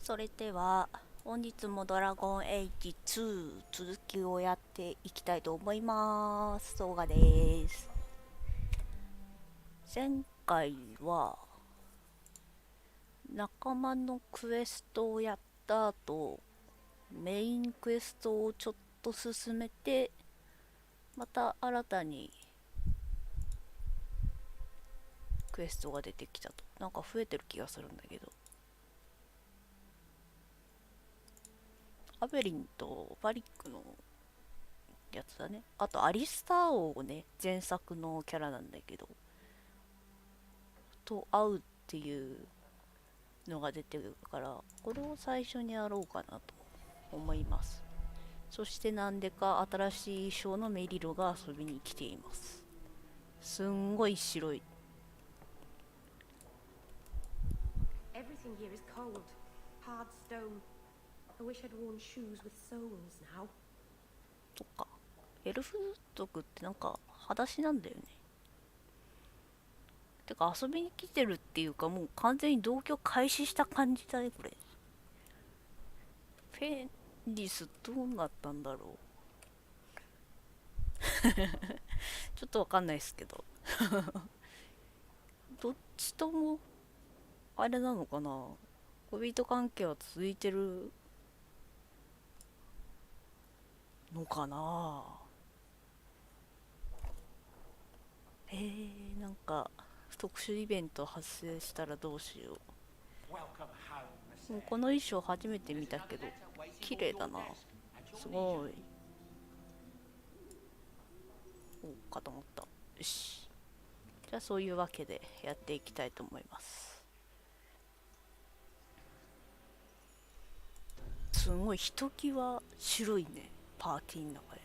それでは本日もドラゴンエイジ2続きをやっていきたいと思います。動画です。前回は仲間のクエストをやった後、メインクエストをちょっと進めて、また新たにクエストが出てきたと。なんか増えてる気がするんだけど、アベリンとバリックのやつだね。あとアリスター王ね、前作のキャラなんだけどと会うっていうのが出てるから、これを最初にやろうかなと思います。そしてなんでか新しい衣装のメリロが遊びに来ています。すんごい白い。 Everything here is cold, hard stone. I wish I'd worn shoes with soles now. とかエルフ族ってなんか裸足なんだよね。てか遊びに来てるっていうか、もう完全に同居開始した感じだねこれ。フェンリスどうなったんだろうちょっとわかんないですけどどっちともあれなのかな、恋人関係は続いてるのかな。なんか特殊イベント発生したらどうしよう。もうこの衣装初めて見たけど綺麗だな、すごい。おかと思った。よし、じゃあそういうわけでやっていきたいと思います。すごいひときわ白いね、パーティーの中で。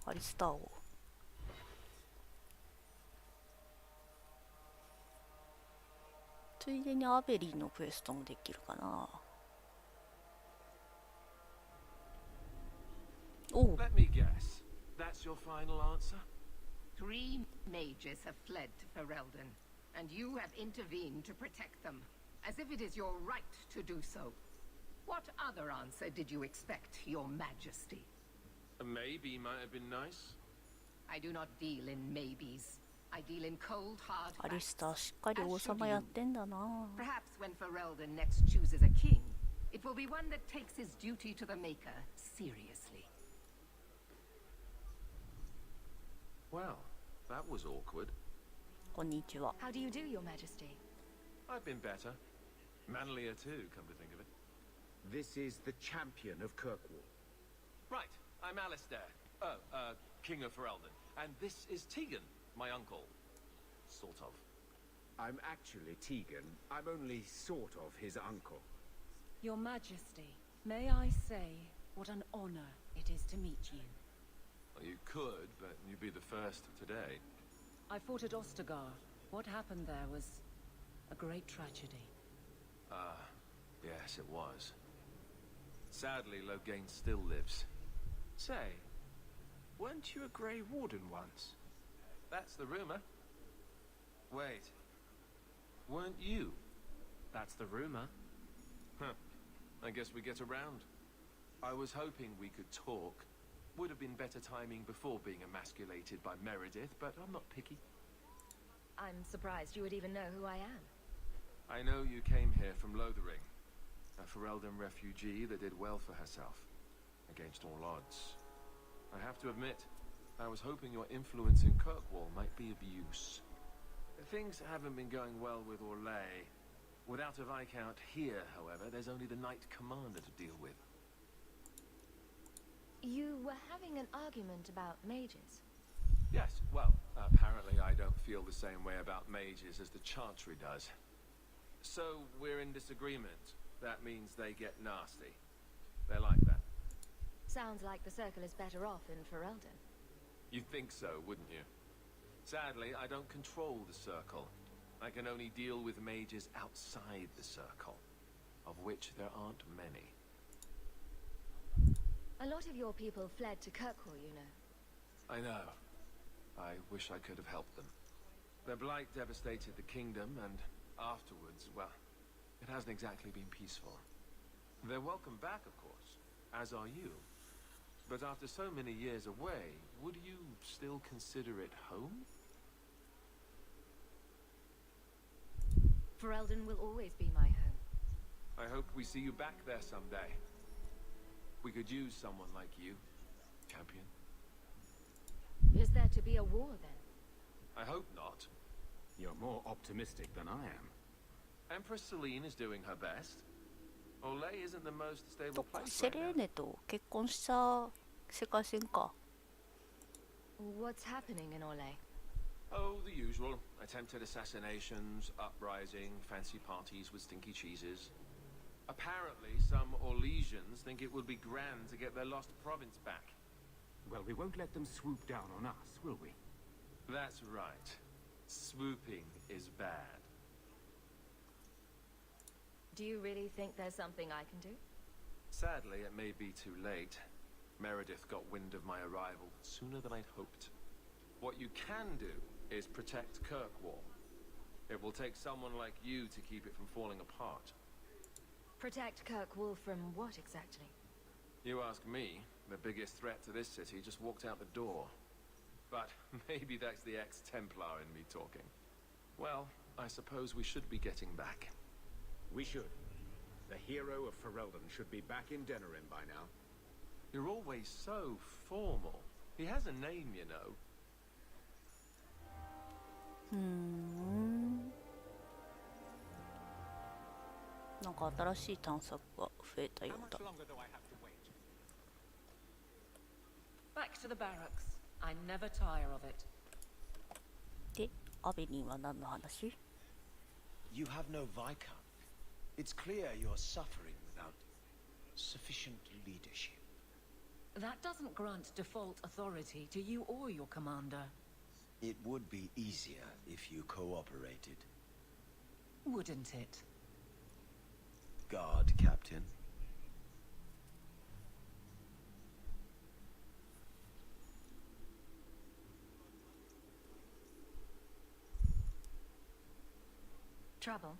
アリスターをついでにアベリーのクエストもできるかな。おう。 Let me guess. That's your final answer? 3 mages have fled to Ferelden, and you have intervened to protect them, as if it is your right to do so. What other answer did you expect, Your Majesty? A maybe might have been nice. I do not deal in maybes. I deal in cold, hard アリ facts. スターしっかり王様やってんだな。 Perhaps when Ferelden next chooses a king, it will be one that takes his duty to the Maker seriously. Well, that was awkward. こんにちは。 How do you do, Your Majesty? I've been better. Manlier too, come to think of it. This is the champion of Kirkwall. Right, I'm Alistair. King of Ferelden. And this is Tegan, my uncle. Sort of. I'm actually Tegan. I'm only sort of his uncle. Your Majesty, may I say what an honor it is to meet you. Well, you could, but you'd be the first today. I fought at Ostergar. What happened there was a great tragedy. Yes, it was. Sadly, Loghain still lives. Say, weren't you a Grey Warden once? That's the rumor. Wait. Weren't you? That's the rumor. Huh. I guess we get around. I was hoping we could talk. Would have been better timing before being emasculated by Meredith, but I'm not picky. I'm surprised you would even know who I am. I know you came here from Lothering, a Ferelden refugee that did well for herself, against all odds. I have to admit, I was hoping your influence in Kirkwall might be of use. Things haven't been going well with Orlais. Without a Viscount here, however, there's only the Knight Commander to deal with. You were having an argument about mages. Yes, well, apparently I don't feel the same way about mages as the Chantry does. So we're in disagreement. That means they get nasty. They're like that. Sounds like the Circle is better off in Ferelden. You'd think so, wouldn't you? Sadly, I don't control the Circle. I can only deal with mages outside the Circle, of which there aren't many. A lot of your people fled to Kirkwall, you know. I know. I wish I could have helped them. Their blight devastated the kingdom, and afterwards, well, it hasn't exactly been peaceful. They're welcome back, of course, as are you. But after so many years away, would you still consider it home? Ferelden will always be my home. I hope we see you back there someday. We could use someone like you, champion. Is there to be a war then? I hope not. You're more optimistic than I am. Empress Celine is doing her best. Olay isn't the most そ stable っか、 place セ right レ now. ーネと結婚した世界線か。 What's happening in Orlais? Oh, the usual. Attempted assassinations, uprising, fancy parties with stinky cheeses. Apparently, some Orlesians think it would be grand to get their lost province back. Well, we won't let them swoop down on us, will we? That's right. Swooping is bad. Do you really think there's something I can do? Sadly, it may be too late. Meredith got wind of my arrival sooner than I'd hoped. What you can do is protect Kirkwall. It will take someone like you to keep it from falling apart. Protect Kirkwall from what exactly? You ask me, the biggest threat to this city just walked out the door. But maybe that's the ex-Templar in me talking. Well, I suppose we should be getting back. We should. The hero of Ferelden should be back in Denerim by now. You're always so formal. He has a name, you know. なんか新しい探索が増えたようだ。 Back to the barracks. I never tire of it. で、アベリンは何の話？ You have no Viscount. It's clear you're suffering without sufficient leadership. That doesn't grant default authority to you or your commander. It would be easier if you cooperated. Wouldn't it? Guard, Captain. Trouble?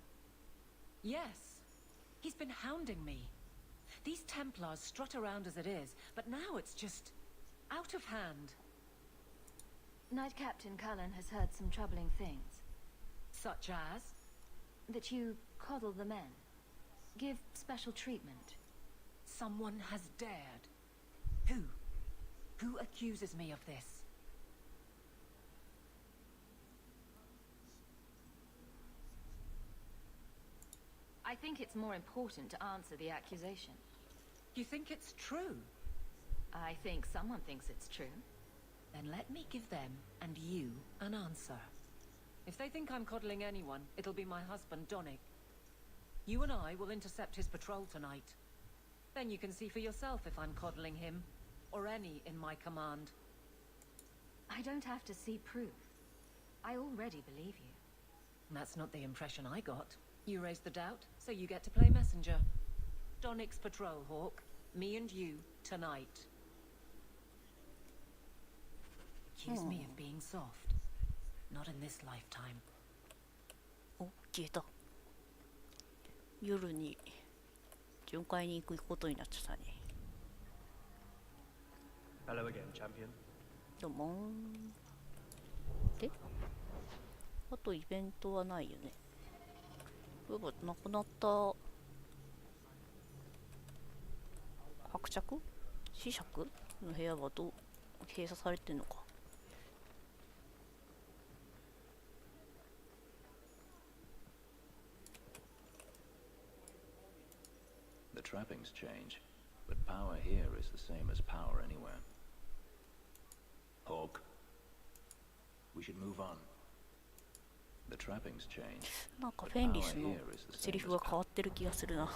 Yes. He's been hounding me. These Templars strut around as it is, but now it's just out of hand. Knight Captain Cullen has heard some troubling things. Such as? That you coddle the men. Give special treatment. Someone has dared. Who? Who accuses me of this? I think it's more important to answer the accusation. You think it's true? I think someone thinks it's true. Then let me give them, and you, an answer. If they think I'm coddling anyone, it'll be my husband, Donnick. You and I will intercept his patrol tonight. Then you can see for yourself if I'm coddling him, or any in my command. I don't have to see proof. I already believe you. That's not the impression I got. You raised the doubt, so you get to play messenger. Donnick's patrol, Hawk. Me and you, tonight. Accuse me of being soft. Not in this lifetime. お、消えた。夜に巡回に行くことになっちゃったね。Hello again, champion. どうもー。で、あとイベントはないよね。そういえばなくなった伯爵子爵の部屋はどう閉鎖されてんのか。 The trappings change, but power here is the same as power anywhere. Hawk, we should move on. The trappings change. なんかフェンリスのセリフが変わってる気がするな。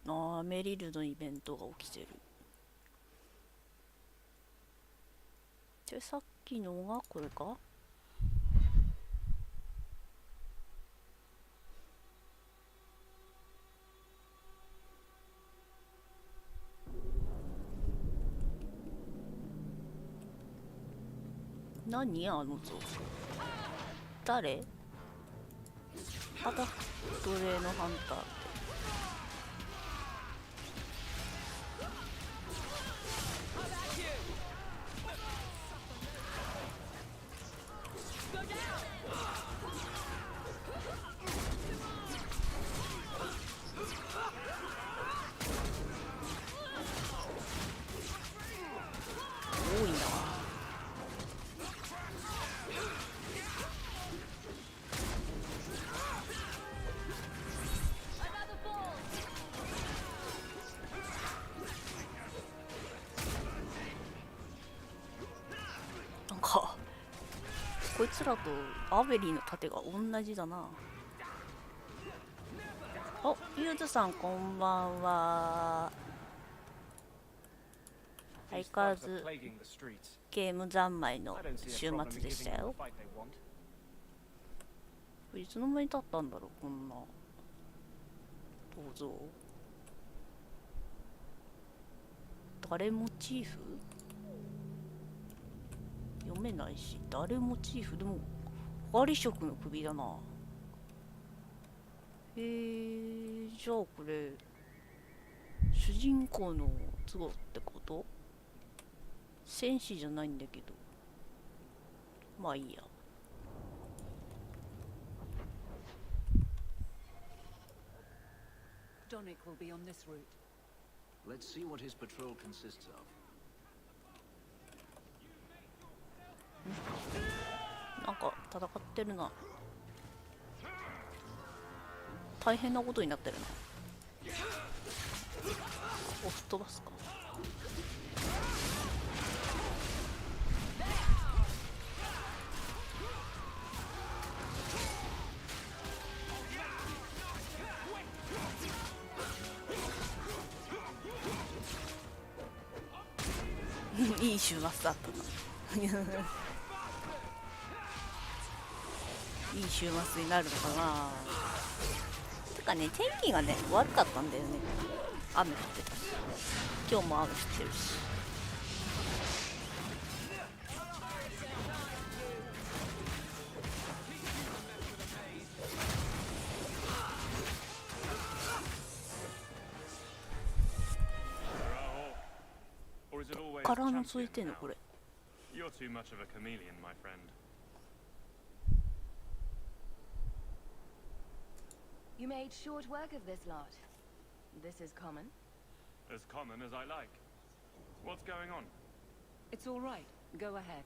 ああ、メリルのイベントが起きてる。で、さっきのがこれか？ What 何あの像。誰？また奴隷のハンターって。多いな。なんかこいつらとアベリーの盾が同じだな。お、ゆうずさんこんばんは。相変わらずゲーム三昧の週末でしたよ。いつの間に経ったんだろう、こんな銅像。誰モチーフ読めないし、誰モチーフでも光色の首だな。じゃあこれ主人公の都合ってこと？戦士じゃないんだけど、まあいいや。Donic will be on this route. Let's see what his patrol consists of. なんか戦ってるな。大変なことになってるな。お、吹っ飛ばすか。いい週末だったな。いい週末になるのかな。てかね、天気がね悪かったんだよね。雨降ってたし、今日も雨降ってるし。から覗いてんのこれ。You're too much of a chameleon, my friend. You made short work of this lot. This is common. As common as I like. What's going on? It's all right. Go ahead.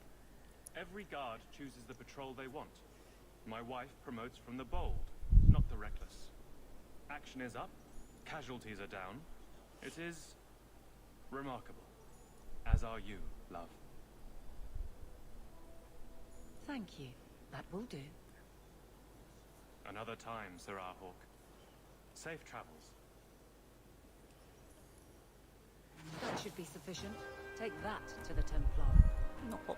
Every guard chooses the patrol they want. My wife promotes from the bold, not the reckless. Action is up, casualties are down. It is remarkable. As are you, love. Thank you. That will do. Another time, Sir Hawk. Safe travels. That should be sufficient. Take that to the Templar. なんか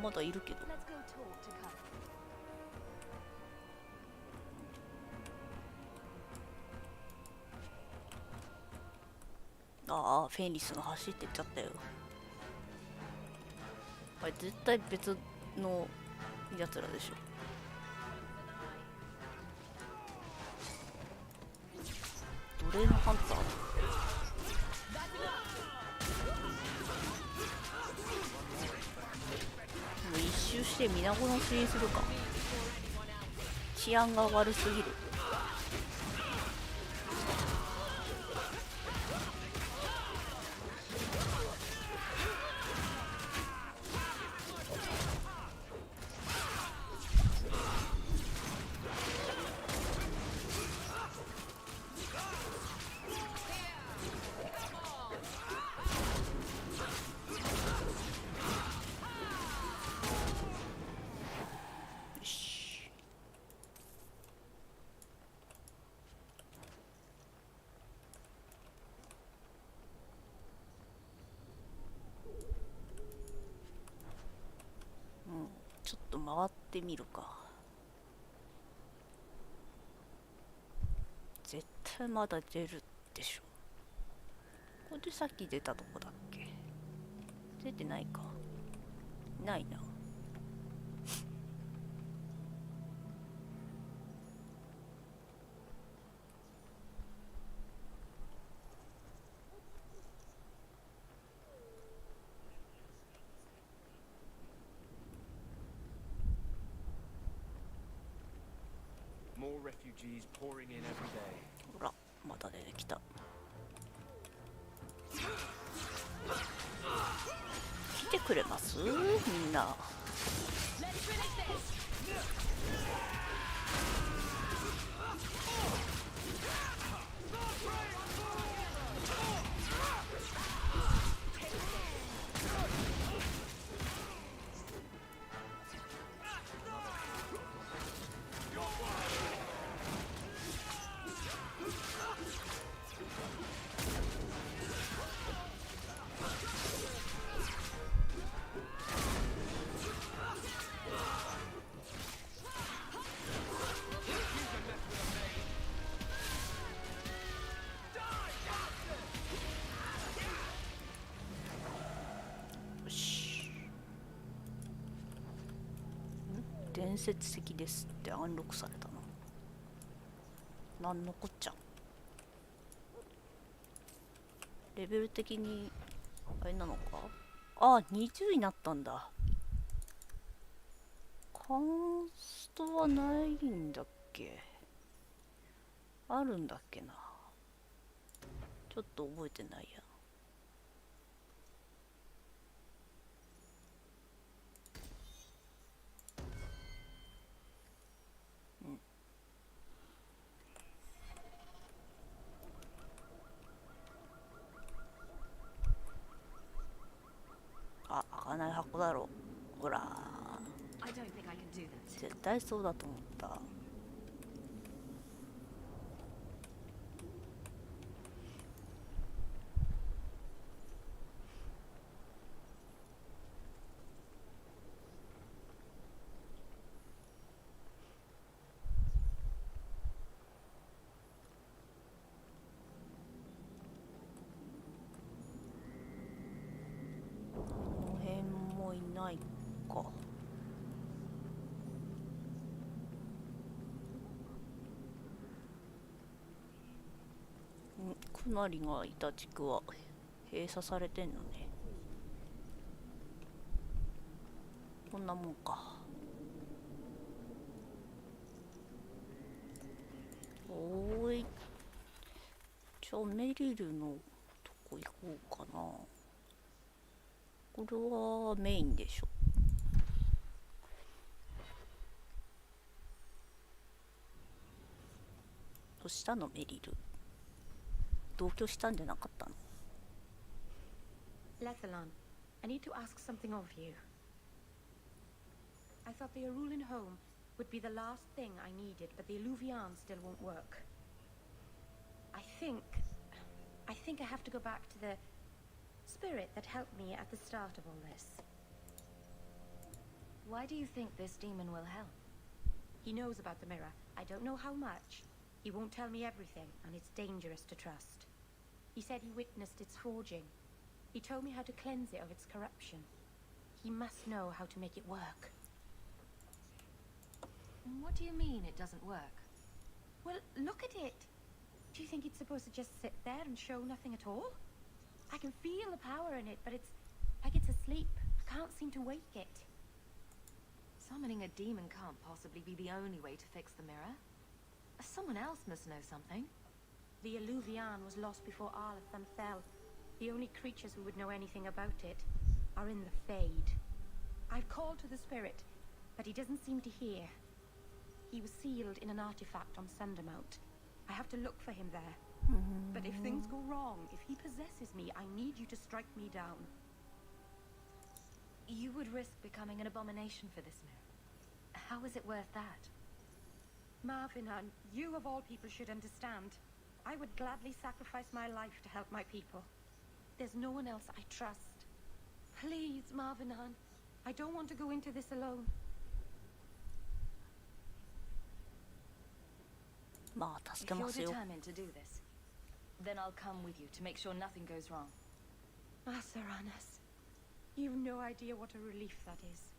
まだいるけど。 Let's go talk to Cup. ああ、フェニスが走ってっちゃったよ。あれ絶対別のやつらでしょ。奴隷のハンター。もう一周して皆殺しにするか。治安が悪すぎる。ちょっと回ってみるか。絶対まだ出るでしょ。これでさっき出たとこだっけ。出てないか。ないな。More refugees pouring in every day. ほら、また出てきた。来てくれますみんな。伝説的ですってアンロックされたな。なんのこっちゃ。レベル的にあれなのか。あ、20になったんだ。カンストはないんだっけ。あるんだっけな。ちょっと覚えてないや。あ、開かない箱だろ。ほら。絶対そうだと思った。ないか。クナリがいた地区は閉鎖されてんのね。こんなもんか。おーい。じゃあメリルのとこ行こうかな。これはメインでしょ。どうしたのメリル。同居したんじゃなかったの。Lethalon, I need to ask something of you. I thought the Arulan home would be the last thing I needed, but the Illuvian still won't work. I think I have to go back to the spirit that helped me at the start of all this. Why do you think this demon will help? He knows about the mirror. I don't know how much. He won't tell me everything, and it's dangerous to trust. He said he witnessed its forging. He told me how to cleanse it of its corruption. He must know how to make it work. What do you mean it doesn't work? Well, look at it. Do you think it's supposed to just sit there and show nothing at all? I can feel the power in it, but it's like it's asleep. I can't seem to wake it. Summoning a demon can't possibly be the only way to fix the mirror. Someone else must know something. The Illuvian was lost before Arlathan fell. The only creatures who would know anything about it are in the Fade. I've called to the spirit, but he doesn't seem to hear. He was sealed in an artifact on Sundermount. I have to look for him there. But if things go wrong, if he possesses me, I need you to strike me down. You would risk becoming an abomination for this mirror. How is it worth that? Marvinan, you of all people should understand. I would gladly sacrifice my life to help my people. There's no one else I trust. Please, Marvinan, I don't want to go into this alone. まあ助け If ま you're すよ。 determined to do this, then I'll come with you to make sure nothing goes wrong. Asaranas, you've no idea what a relief that is.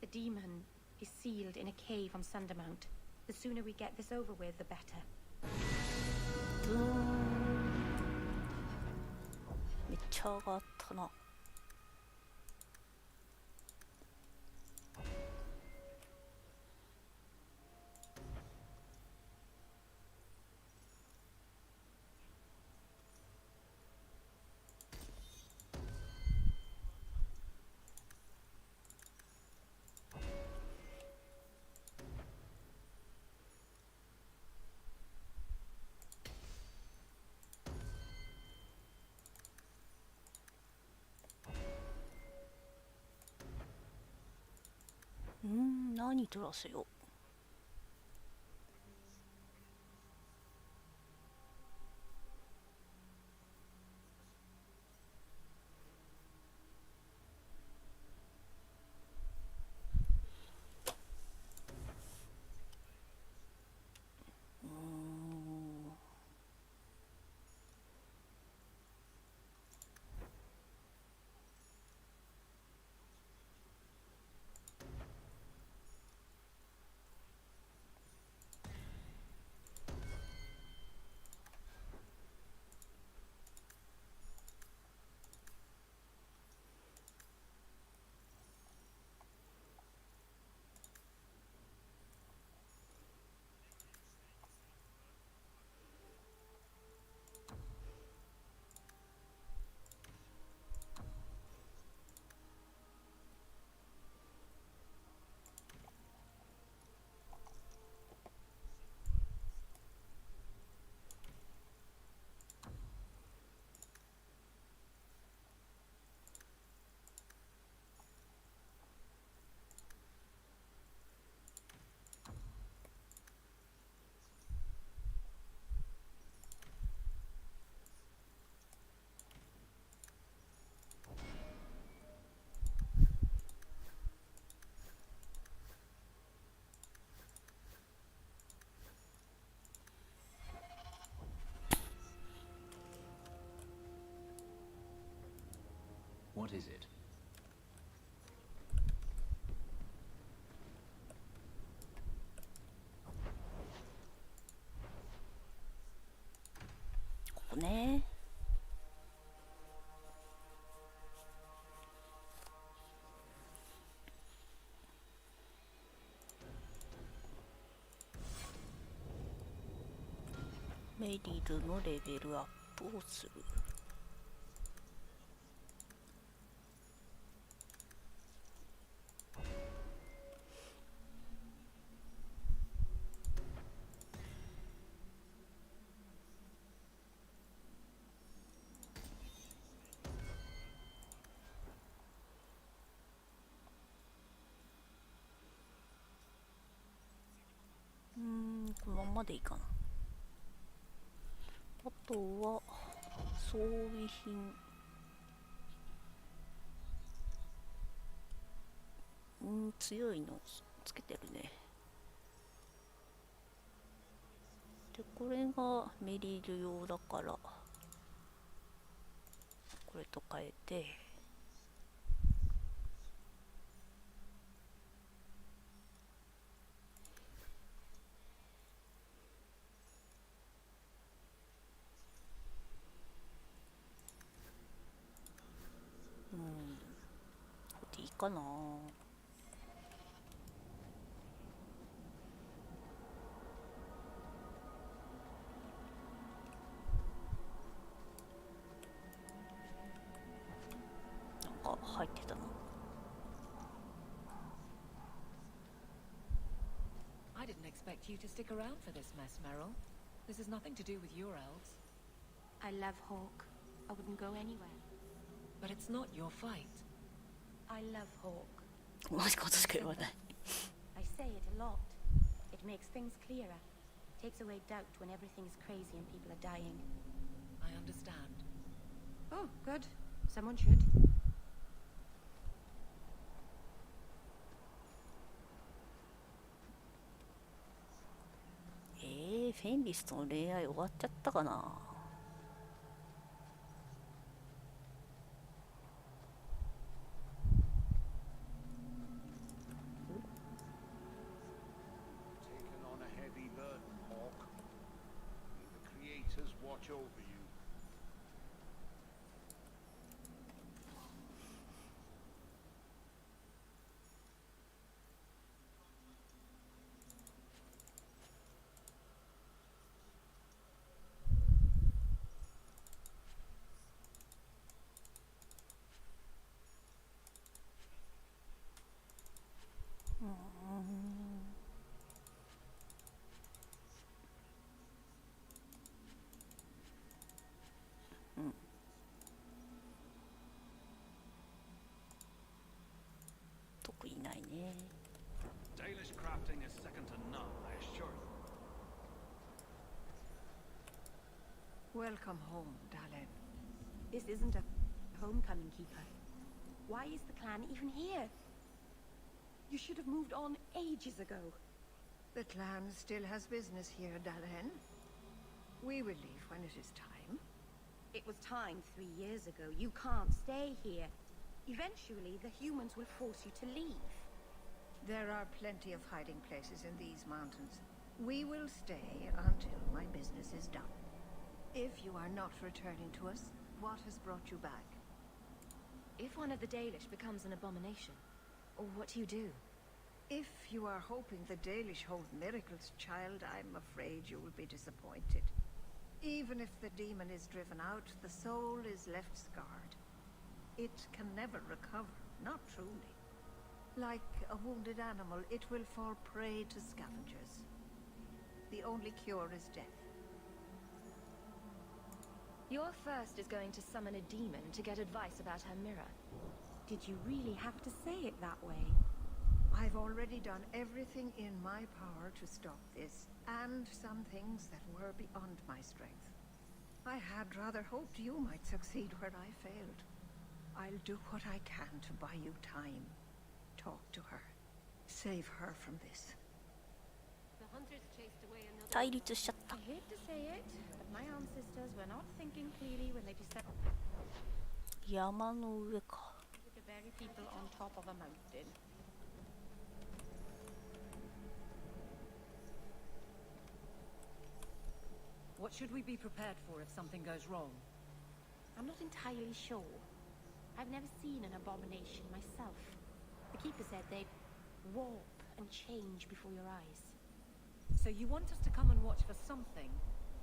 The demon is sealed in a cave on Sundermount. The sooner we get this over with, the better. めっちゃ上がったな。何取らせよう。What is it?ここね。メリルのレベルアップをする。このままでいいかな。あとは装備品。強いのつけてるね。でこれがメリル用だからこれと変えて、これでいいかな。なんか入ってたな。I didn't expect you to stick around for this mess, Meryl. This has nothing to do with your elves. I love Hawk. I wouldn't go anywhere. But it's not your fight. I love Hawk. 同じことしか言わない。I say it a lot. It makes things clearer. Takes away doubt when everything's crazy and people are dying. I understand. Oh, good. Someone should. フェンリスとの恋愛終わっちゃったかな。Taken on a heavy burden, Hawk. May the creators watch over you. Welcome home, Dalen. This isn't a homecoming, Keeper. Why is the clan even here? You should have moved on ages ago. The clan still has business here, Dalen. We will leave when it is time. It was time 3 years ago. You can't stay here. Eventually, the humans will force you to leave. There are plenty of hiding places in these mountains. We will stay until my business is done. If you are not returning to us, what has brought you back? If one of the Dalish becomes an abomination, what do you do? If you are hoping the Dalish hold miracles, child, I'm afraid you will be disappointed. Even if the demon is driven out, the soul is left scarred. It can never recover, not truly. Like a wounded animal, it will fall prey to scavengers. The only cure is death. Your first is going to summon a demon to get advice about her mirror. Did you really have to say it that way? I've already done everything in my power to stop this, and some things that were beyond my strength. I had rather hoped you might succeed where I failed. I'll do what I can to buy you time. Talk to her. Save her from this. The hunters chased away another. 対立しちゃった。 I hate to say it, but my ancestors were not thinking clearly when they decided 山の上か。 to bury people on top of a mountain. What should we be prepared for if something goes wrong? I'm not entirely sure. I've never seen an abomination myself. The Keeper said they'd warp and change before your eyes. So you want us to come and watch for something,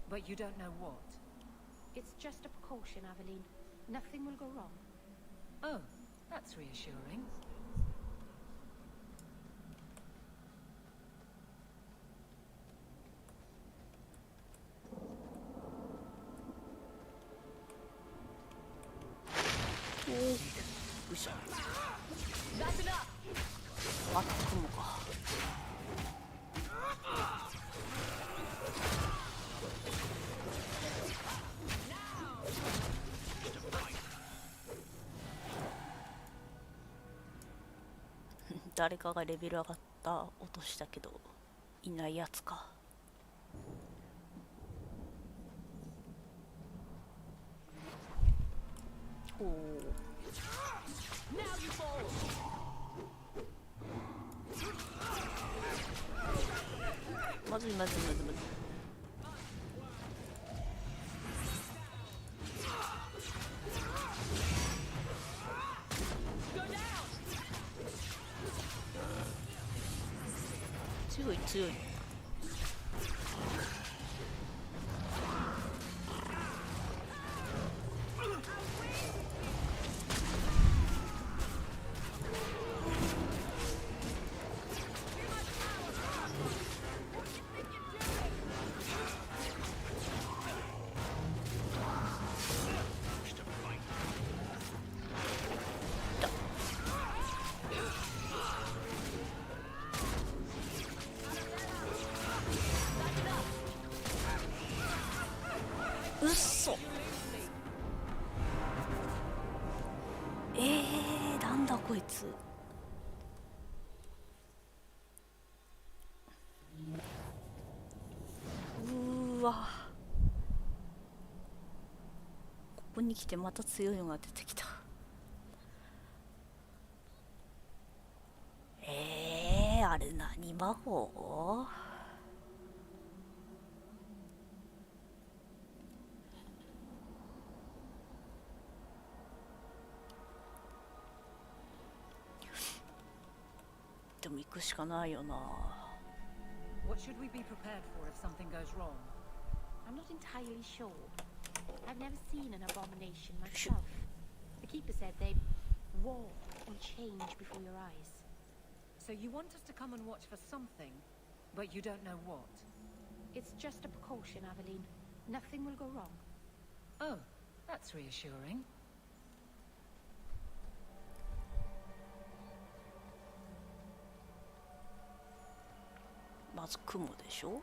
but you don't know what? It's just a precaution, Aveline. Nothing will go wrong. Oh, that's reassuring. That's enough. あ、雲か。誰かがレベル上がった落としたけどいないやつか。おお。まずいまずいまずいまずい。強い強い。うっそ。なんだこいつ。うーわ、ここに来てまた強いのが出てきた。あれ何魔法？でも行くしかないよな。What should we be prepared for if something goes wrong? I'm not entirely sure. I've never seen an abomination myself. The Keeper said they'd warp and change before your eyes. So you want us to come and watch for something, but you don't know what? It's just a precaution, Aveline. Nothing will go wrong. Oh, that's reassuring. まず雲でしょ。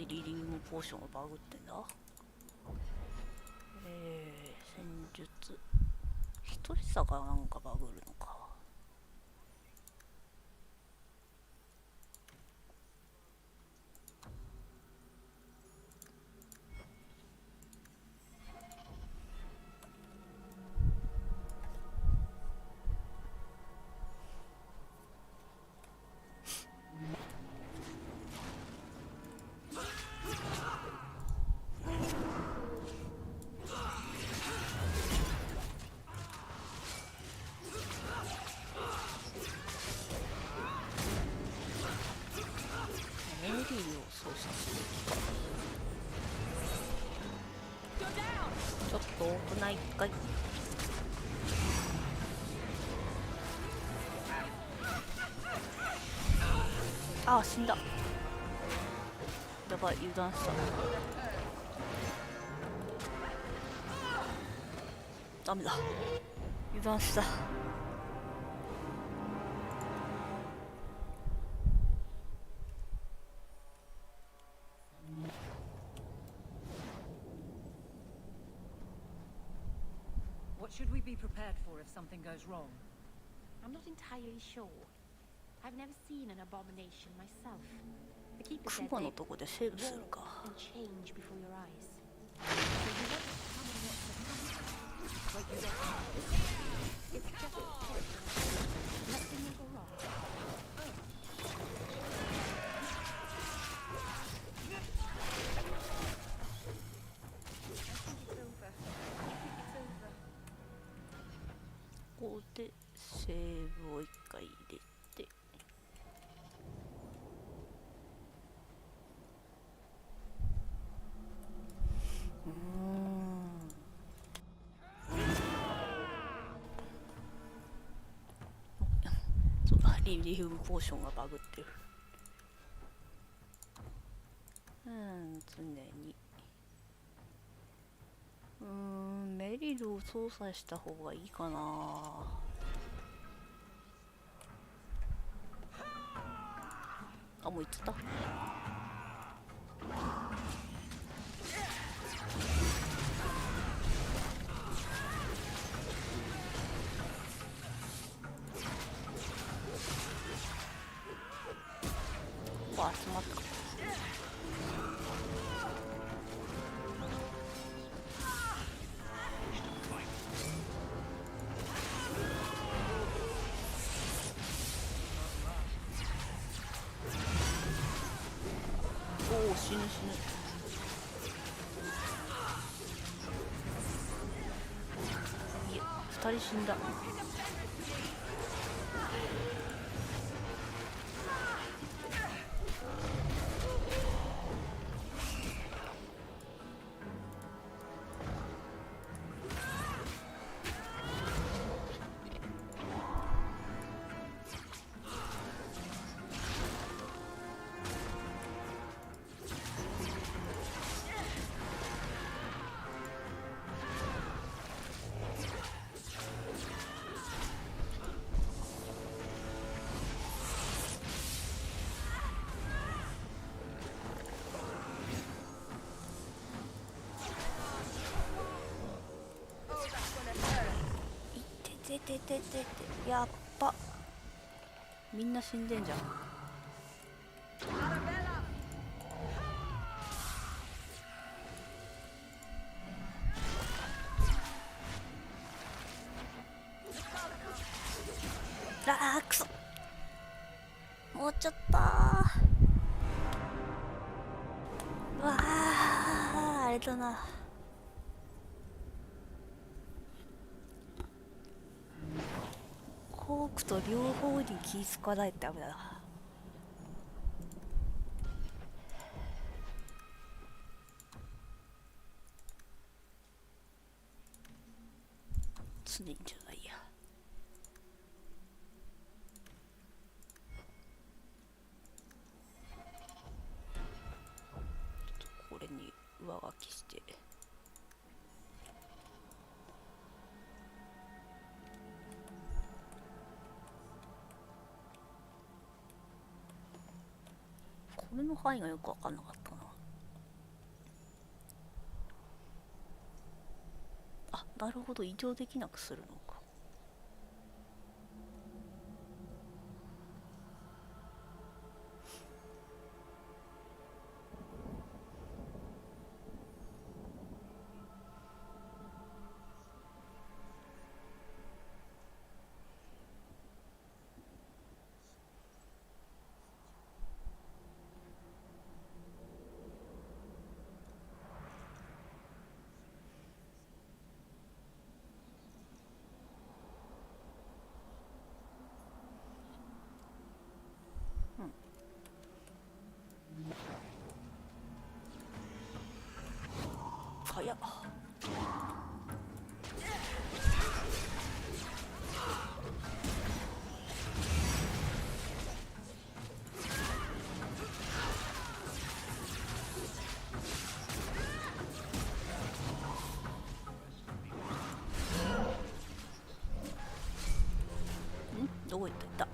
でリリウムポーションがバグってんだ。戦術一人差がなんかバグるのか。ちょっと多くないかい。ああ、死んだ。やばい、油断した。ダメだ、油断した。What should we be prepared for if something goes wrong? I'm not entirely sure. I've never seen an abomination myself. The keeper said クマのとこでセーブするか。 and change before your eyes. It's just a test. Nothing will go wrong. I think it's over. ここでセーブを一回入れて、そうだ、リリウムポーションがバグってる。常にメリルを操作した方がいいかな。あ、もう行っちゃった。わ、集まった。おお、死ぬ死ぬ。いや、2人死んだ。やっば、みんな死んでんじゃん。あー、くそ、もうちょっとー。うわー、あれだな。フォークと両方に気ぃ使わないとダメだな。常にじゃないや。ちょっとこれに上書きして。これの範囲がよく分かんなかったな。なるほど、移動できなくするのか。早っ。どこ行った？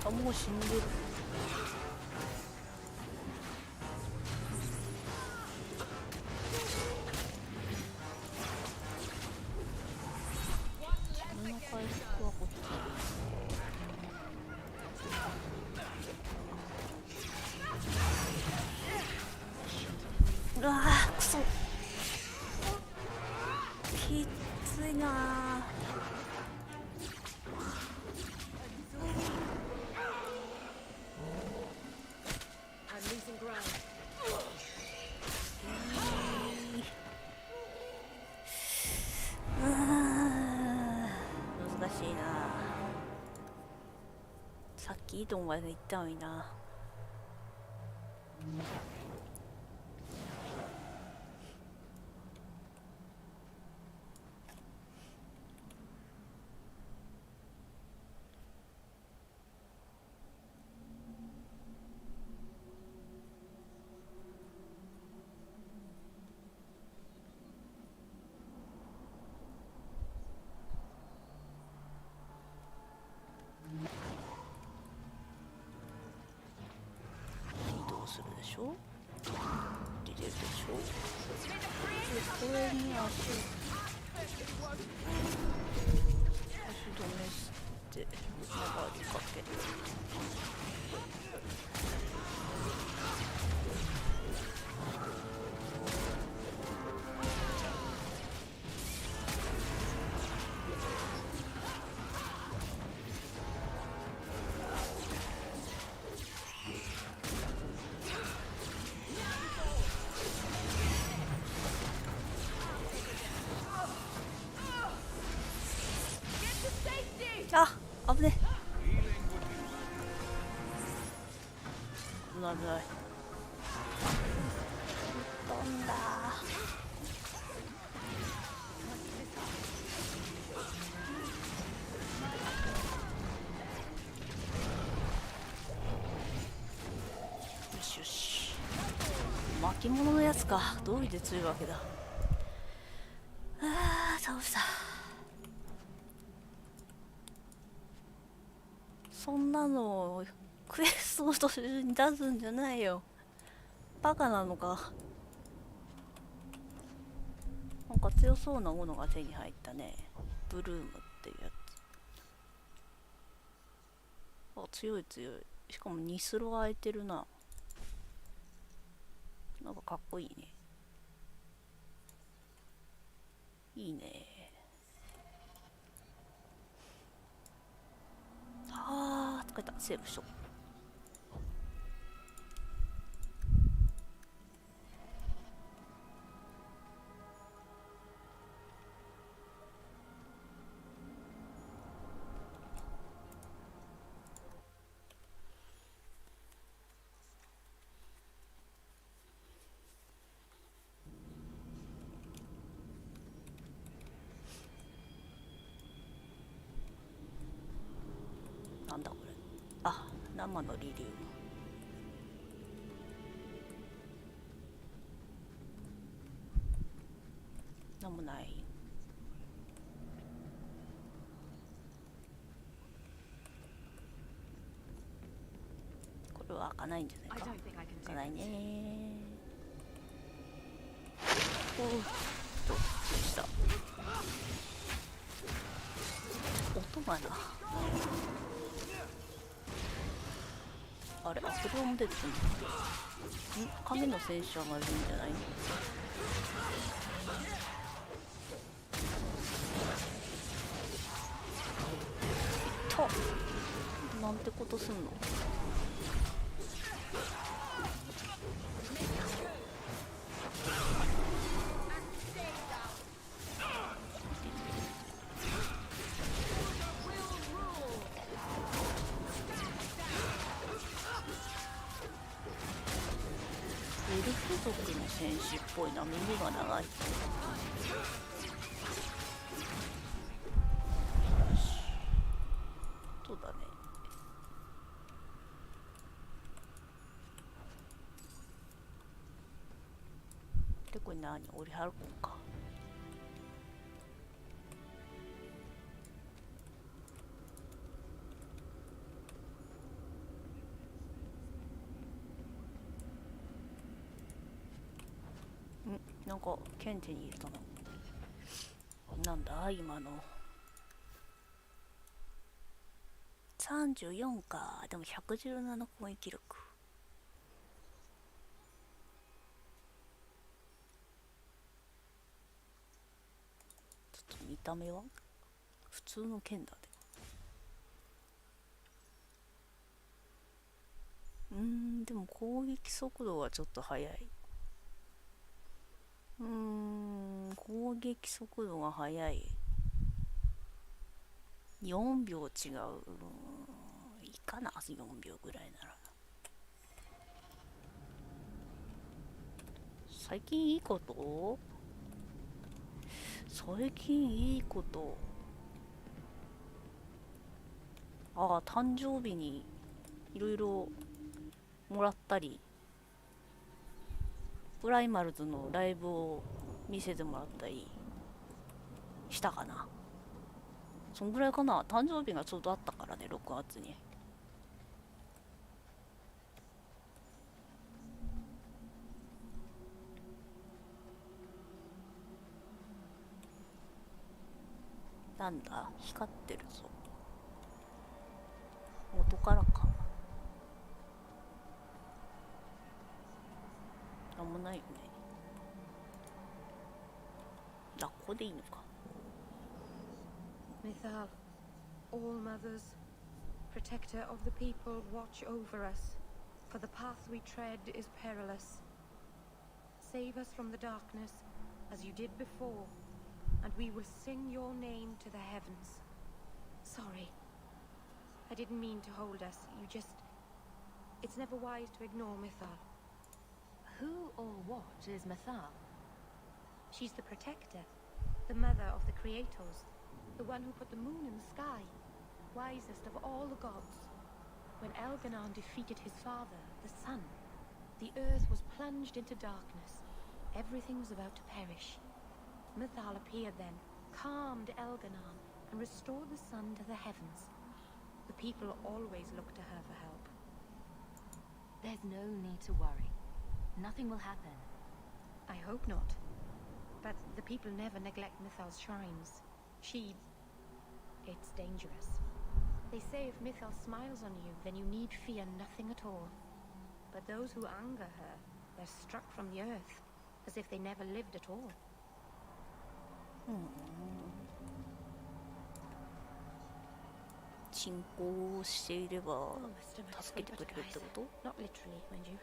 あ、もう死んでる。この回復はこっち。うわー、くそ。きついなー。難しいな。さっきいいとこまで行ったのにな。するでしょ、出てるでしょ。でこれに足止めして長りかける。あ、危ねえ。危ない危ない。飛んだ。よしよし。巻物のやつか。どうりで強いわけだ。あー、倒した。そんなのクエストの途中に出すんじゃないよ。バカなのか。なんか強そうなものが手に入ったね。ブルームっていうやつ。あ、強い強い。しかも2スロ空いてるな。なんかかっこいいね。いいね。あー、疲れた。セーブしとこう。なんだこれ。あ、生のリリウム。なんもない。開かないんじゃないか。開かないね。おう、どうした。音がな。あれ、あ、それも出てくるの。影の戦車がいるんじゃない？いったなんてことすんの。エルフ族の戦士っぽいな。耳が長い。よし、そうだね。で、これ何？折り歩こうか。なんか剣手に入れたの。なんだ今の。34か。でも117攻撃力。ちょっと見た目は普通の剣だね。でも攻撃速度はちょっと速い。攻撃速度が速い。4秒違う。いいかな、4秒ぐらいなら。最近いいこと？最近いいこと。ああ、誕生日にいろいろもらったり、プライマルズのライブを見せてもらったりしたかな。そんぐらいかな。誕生日がちょうどあったからね、6月に。なんだ、光ってるぞ。元からか。なんもないよね。ここでいいのか。Mythal, all mothers, protector of the people, watch over us, for the path we tread is perilous. Save us from the darkness, as you did before, and we will sing your name to the heavens. Sorry. I didn't mean to hold us. You just... It's never wise to ignore Mythal. Who or what is Mythal? She's the protector, the mother of the creators, the one who put the moon in the sky, wisest of all the gods. When Elganon defeated his father, the sun, the earth was plunged into darkness. Everything was about to perish. Mythal appeared then, calmed Elganon, and restored the sun to the heavens. The people always look to her for help. There's no need to worry. Nothing will happen. I hope not. But the people never neglect Mythal's shrines. It's dangerous. They say if Mythal smiles on you, then you need fear nothing at all. But those who anger her, they're struck from the earth, as if they never lived at all. 信仰していれば助けてくれるってこと？ Not literally, mind you.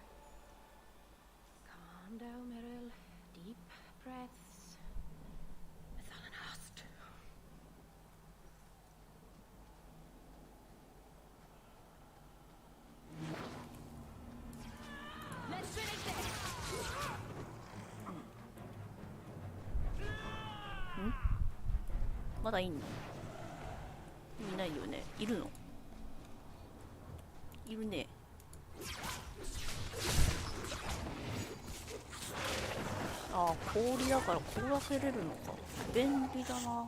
Calm down, Meryl. Deep breaths. Mythalanast. Let's finish this. まだいんの？いないよね。いるの？いるね。ああ、氷だから凍らせれるのか。便利だな。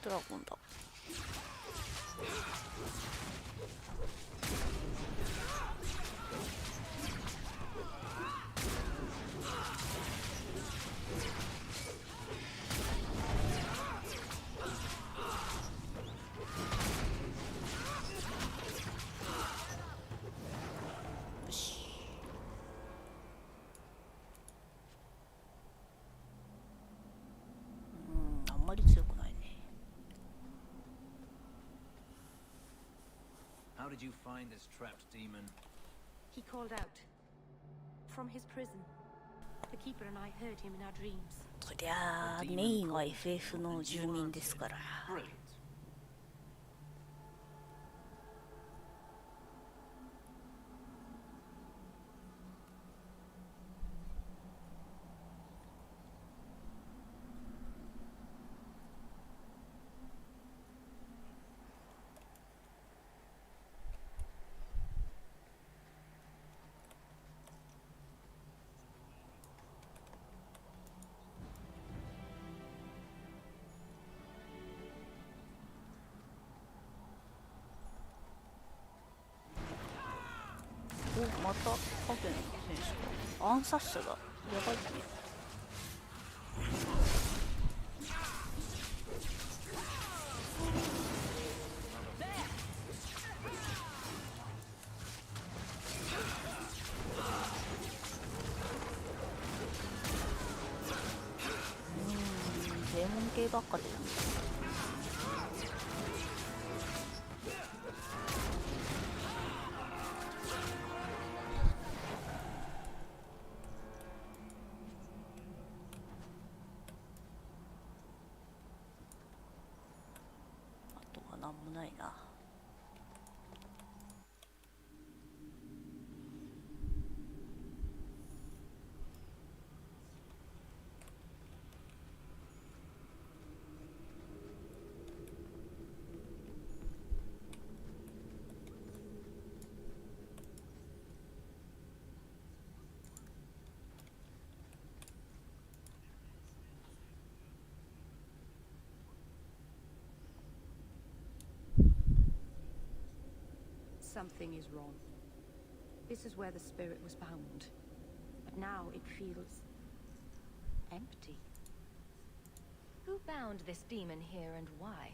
ドラゴンだ。did you find this trapped demon? He called out. From his prison. The keeper and I heard him in our dreams. そりゃあメインは FF の住民ですから。 Brilliant. お、また影の選手か。暗殺者だ。やばいね。デーモン系ばっかで。なんもないな。Something is wrong. This is where the spirit was bound. But now it feels empty. Who bound this demon here and why?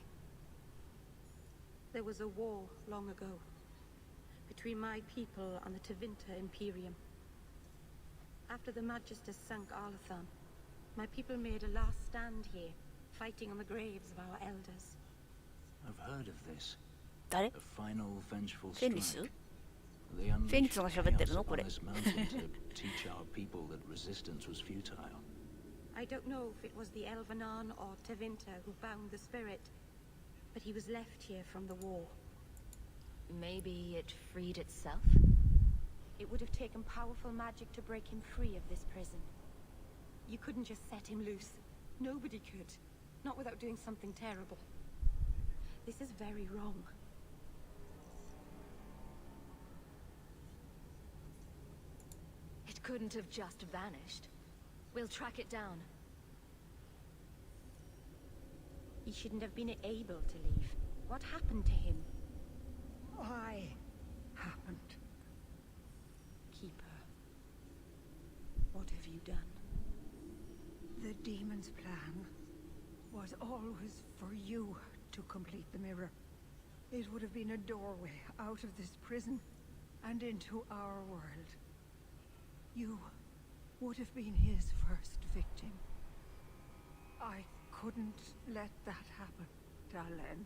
There was a war long ago between my people and the Tevinter Imperium. After the Magister sunk Arlathan, my people made a last stand here, fighting on the graves of our elders. I've heard of this. 誰？ A final vengeful フェニス？ strike. フェニスが喋ってるのこれ。 This mountain to teach our people that resistance was futile. I don't know if it was the Elvenan or Tevinter who bound the spirit, but he was left here from the war. Maybe it freed itself? It would have taken powerful magic to break him free of this prison. You couldn't just set him loose. Nobody could. Not without doing something terrible. This is very wrong. It couldn't have just vanished. We'll track it down. He shouldn't have been able to leave. What happened to him? Why happened? Keeper. What have you done? The demon's plan was always for you to complete the mirror. It would have been a doorway out of this prison and into our world. You would have been his first victim. I couldn't let that happen, Dalen.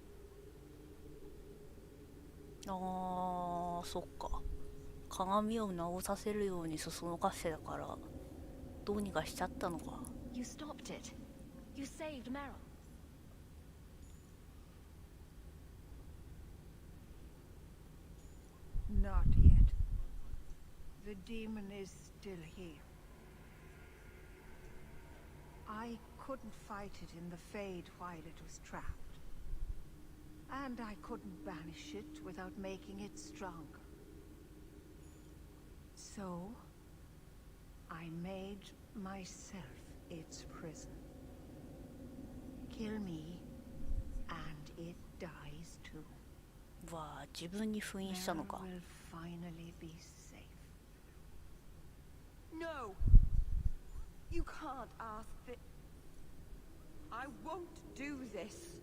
あー、そっか。鏡を直させるようにそそのかせたからどうにかしちゃったのか。 You stopped it. You saved Meryl. Not yet. The demon is still here. I couldn't fight it in the Fade while it was trapped. And I couldn't banish it without making it stronger. So, I made myself its prison. Kill me, and it dies too. わあ、自分に封印したのか。 Meryl will finally be safe. No! You can't ask that. I won't do this.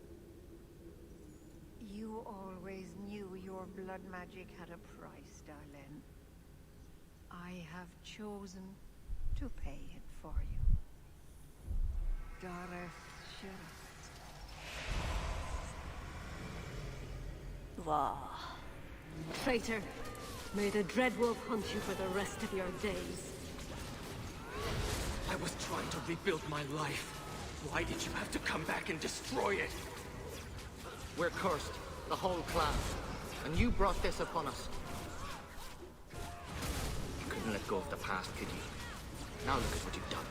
You always knew your blood magic had a price, Darlene. I have chosen to pay it for you. Dareth Sheriff. うわあ、Traitor, may the Dreadwolf hunt you for the rest of your days. I was trying to rebuild my life. Why did you have to come back and destroy it? We're cursed, the whole clan. And you brought this upon us. You couldn't let go of the past, could you? Now look at what you've done.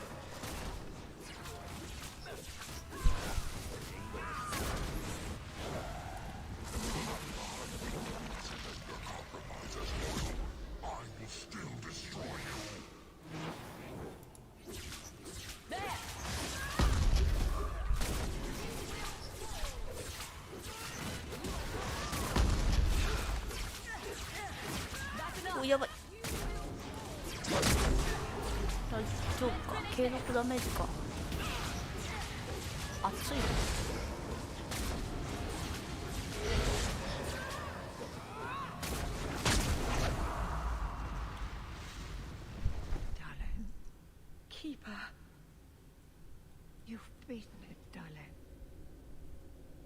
お、やばい。大丈夫か。継続ダメージか。熱い。Darling. Keeper. You've beaten it, darling.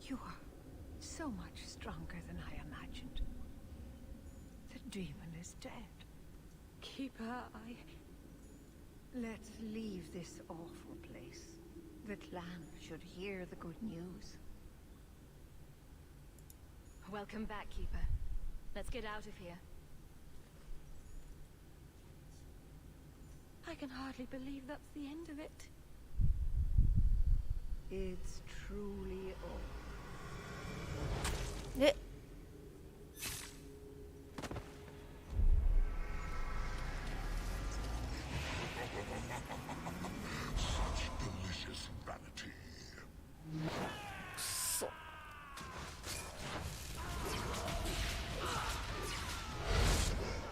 You are so much stronger than I imagined. The demon is dead. Keeper, Let's leave this awful place. The clan should hear the good news. Welcome back, Keeper. Let's get out of here. I can hardly believe that's the end of it. It's truly all. で、くそ。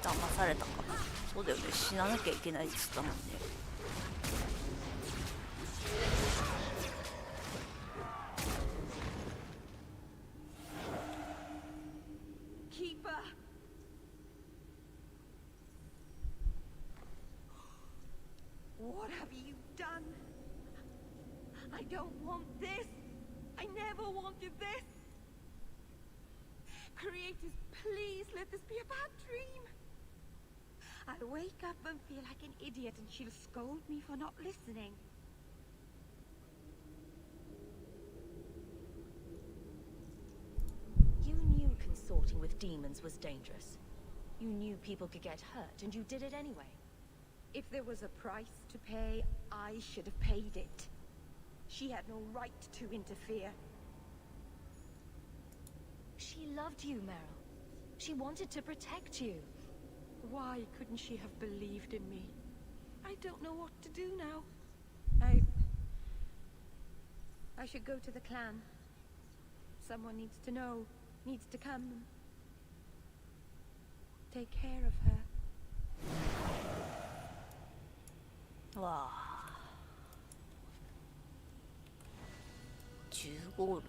騙されたか。そうだよね。死ななきゃいけないっつったもんね。Keeper! What have you done? I don't want this. I never wanted this. Creators, please let this be a bad dream. I'll wake up and feel like an idiot and she'll scold me for not listening. You knew consorting with demons was dangerous. You knew people could get hurt, and you did it anyway. If there was a price to pay, I should have paid it. She had no right to interfere. She loved you, Meryl. She wanted to protect you. Why couldn't she have believed in me? I don't know what to do now. I should go to the clan. Someone needs to know, needs to come and take care of her. わあ。10ゴール。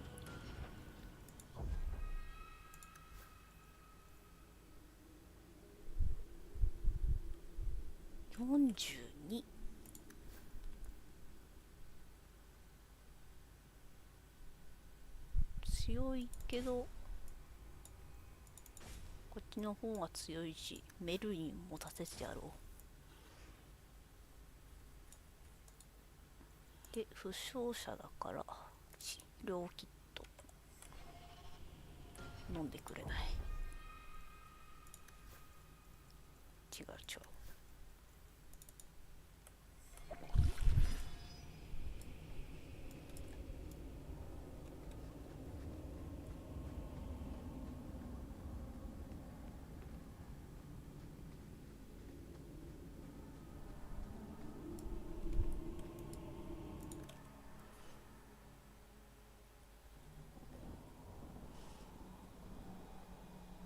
42。強いけどこっちの方が強いし、メルリン持たせてやろう。で、負傷者だから治療キット飲んでくれない。違う違う。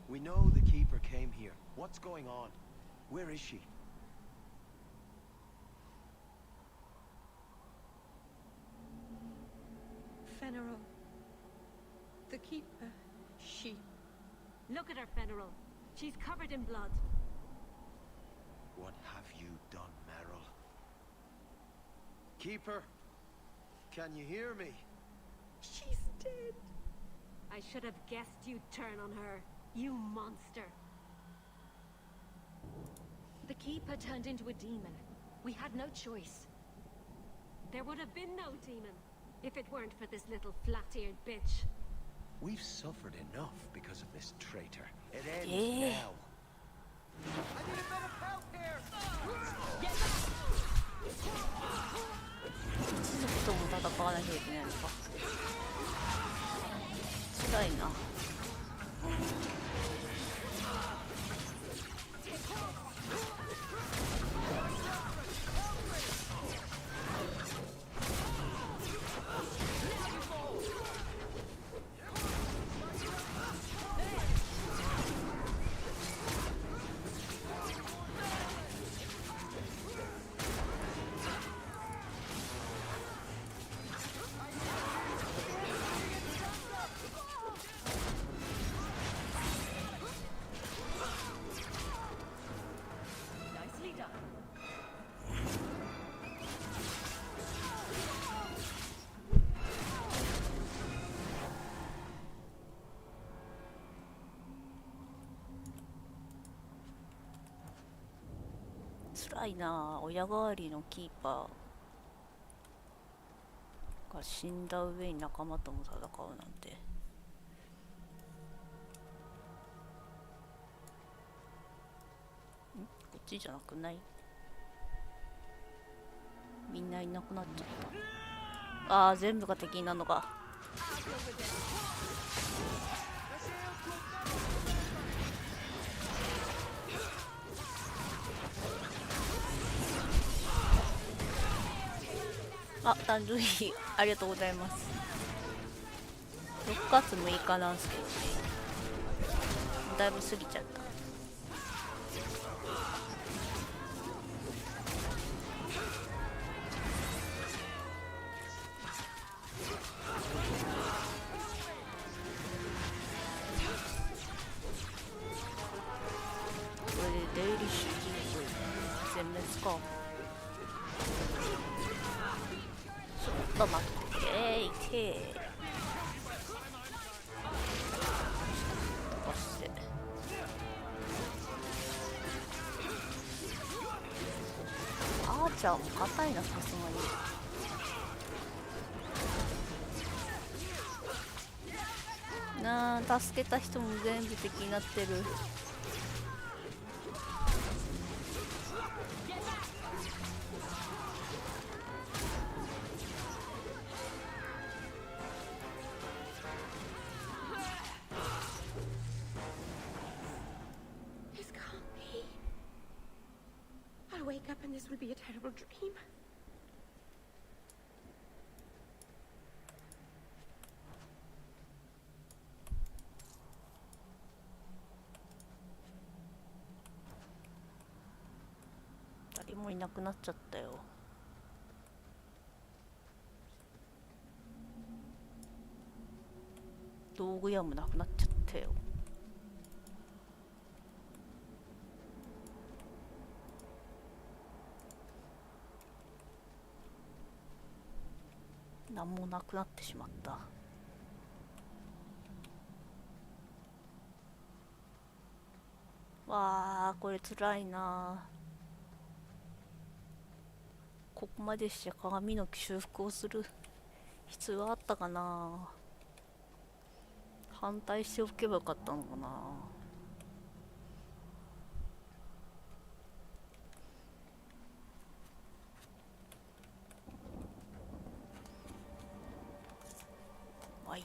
We know the Keeper came here. What's going on? Where is she? Fenrir. The Keeper. She. Look at her, Fenrir. She's covered in blood. What have you done, Meryl? Keeper, can you hear me? She's dead. I should have guessed you'd turn on her, you monster. Keeper turned into a demon. We had no choice. There would have been no demon if it weren't for this little flat-eared bitch. We've suffered enough because of this traitor. It ends now. I need a bit of help here. 一族とも戦わなきゃいけないのか。辛いな。辛いな。親代わりのキーパーが死んだ上に仲間とも戦うなんて。こっちじゃなくない？みんないなくなっちゃった。ああ、全部が敵になるのか。あ、誕生日ありがとうございます。6月6日なんですけどね。だいぶ過ぎちゃった。これでデイリッシュ技術全滅か。ちょっと待って、いて飛ばしてアーチャーも硬いな、さすがになあ。助けた人も全部敵になってる。Wake up and this will be a terrible dream. 誰もいなくなっちゃったよ。道具屋もなくなっちゃったよ。何もなくなってしまった。わあ、これつらいな。ここまでして鏡の修復をする必要あったかな。反対しておけばよかったのかな。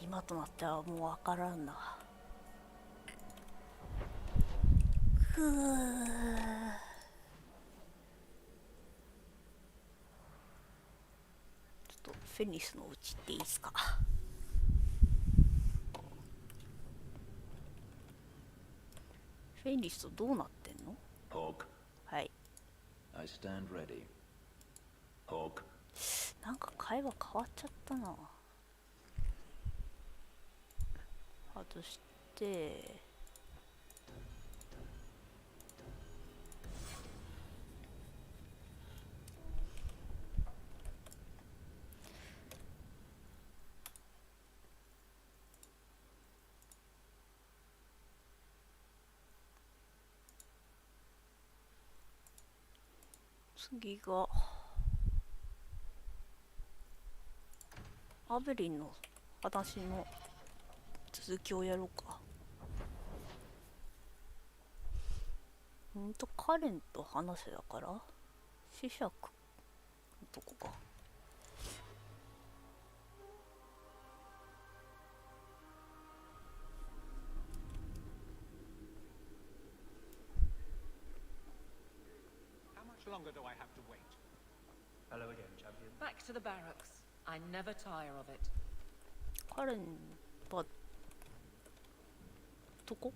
今となってはもうわからんな。ふう。ちょっとフェニスのうちっていいですか。フェニスとどうなってんの？ Hawk. はい。I stand ready. Hawk. なんか会話変わっちゃったな。外して次がアベリンの話の続きをやろうか。カレンと話せだから子爵のとこか。How longer do I have to wait? Hello again, champion. Back to the barracks. I never tire of it. カレンはどこ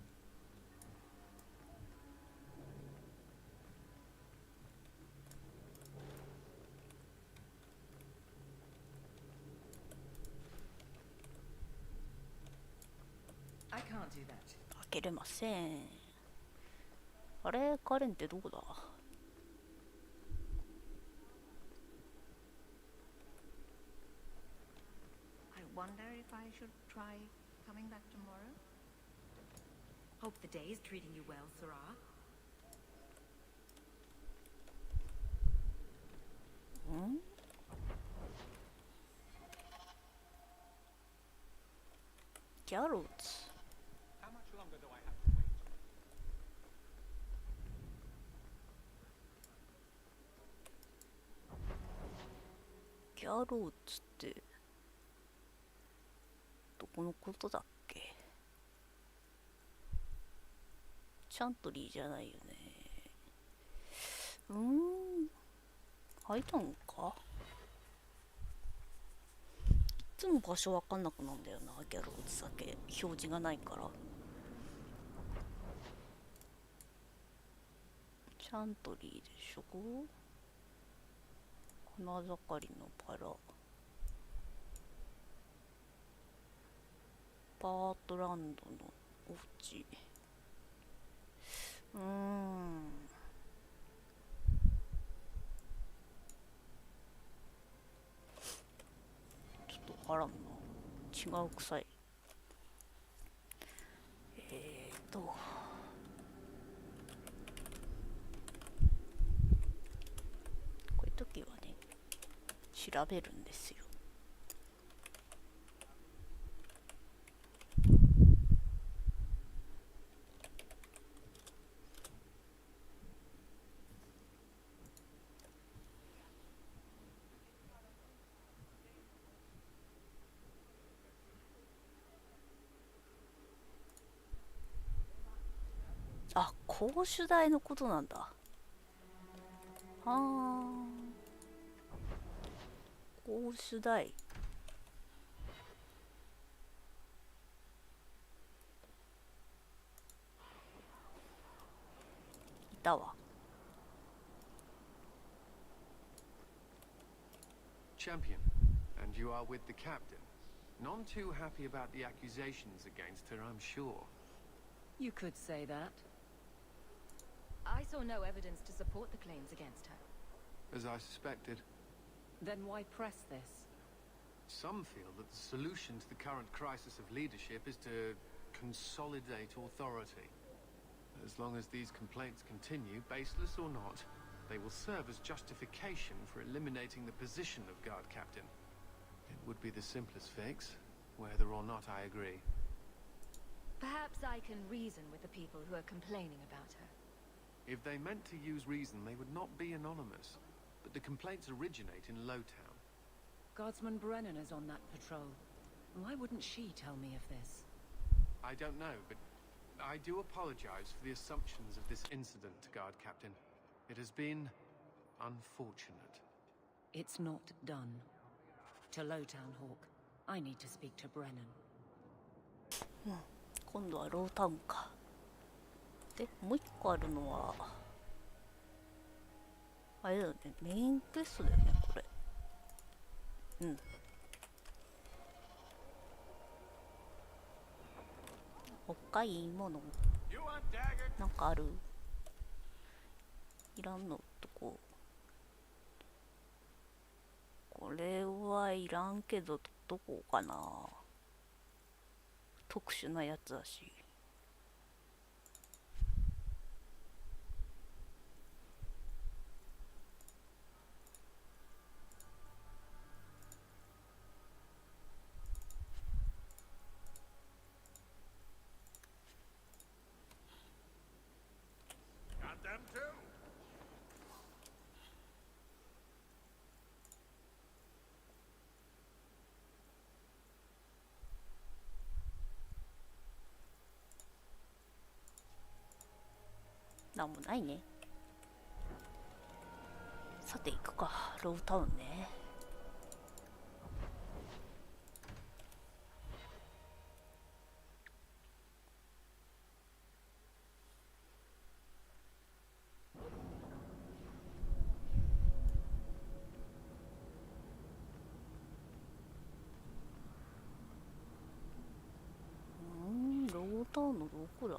？I can't do that. 開けれません。あれ、カレンってどこだ？Wonder if I should try coming back tomorrow? Hope the day is treating you well, Sarah. ギャローズ。 How much longer do I have to wait? ギャローズってどこのことだっけ？チャントリーじゃないよね。開いたんか？いつも場所わかんなくなんだよな、ギャローズだけ表示がないから。チャントリーでしょ？花盛りのバラ。パートランドのお家。ちょっとわからんな。違う臭い。こういう時はね、調べるんですよ。あ、講習代のことなんだ。講習代。いたわ。Champion, and you are with the captain. None too happy about the accusations against her, I'm sure. You could say that. I saw no evidence to support the claims against her. As I suspected. Then why press this? Some feel that the solution to the current crisis of leadership is to consolidate authority. As long as these complaints continue, baseless or not, they will serve as justification for eliminating the position of guard captain. It would be the simplest fix, whether or not I agree. Perhaps I can reason with the people who are complaining about her. If they meant to use reason, they would not be anonymous. But the complaints originate in Lowtown. Guardsman Brennan is on that patrol. Why wouldn't she tell me of this? I don't know, but I do apologize for the assumptions of this incident, Guard Captain. It has been unfortunate. It's not done. To Lowtown, Hawk. I need to speak to Brennan. 今度はロータウンか。で、もう一個あるのはあれだよね、メインクエストだよね、これ。お買い物なんかある？いらんのとこ。これはいらんけどどこかな。特殊なやつだし。なんもないね。さて行くか、ロータウンね。ロータウンのどこだ？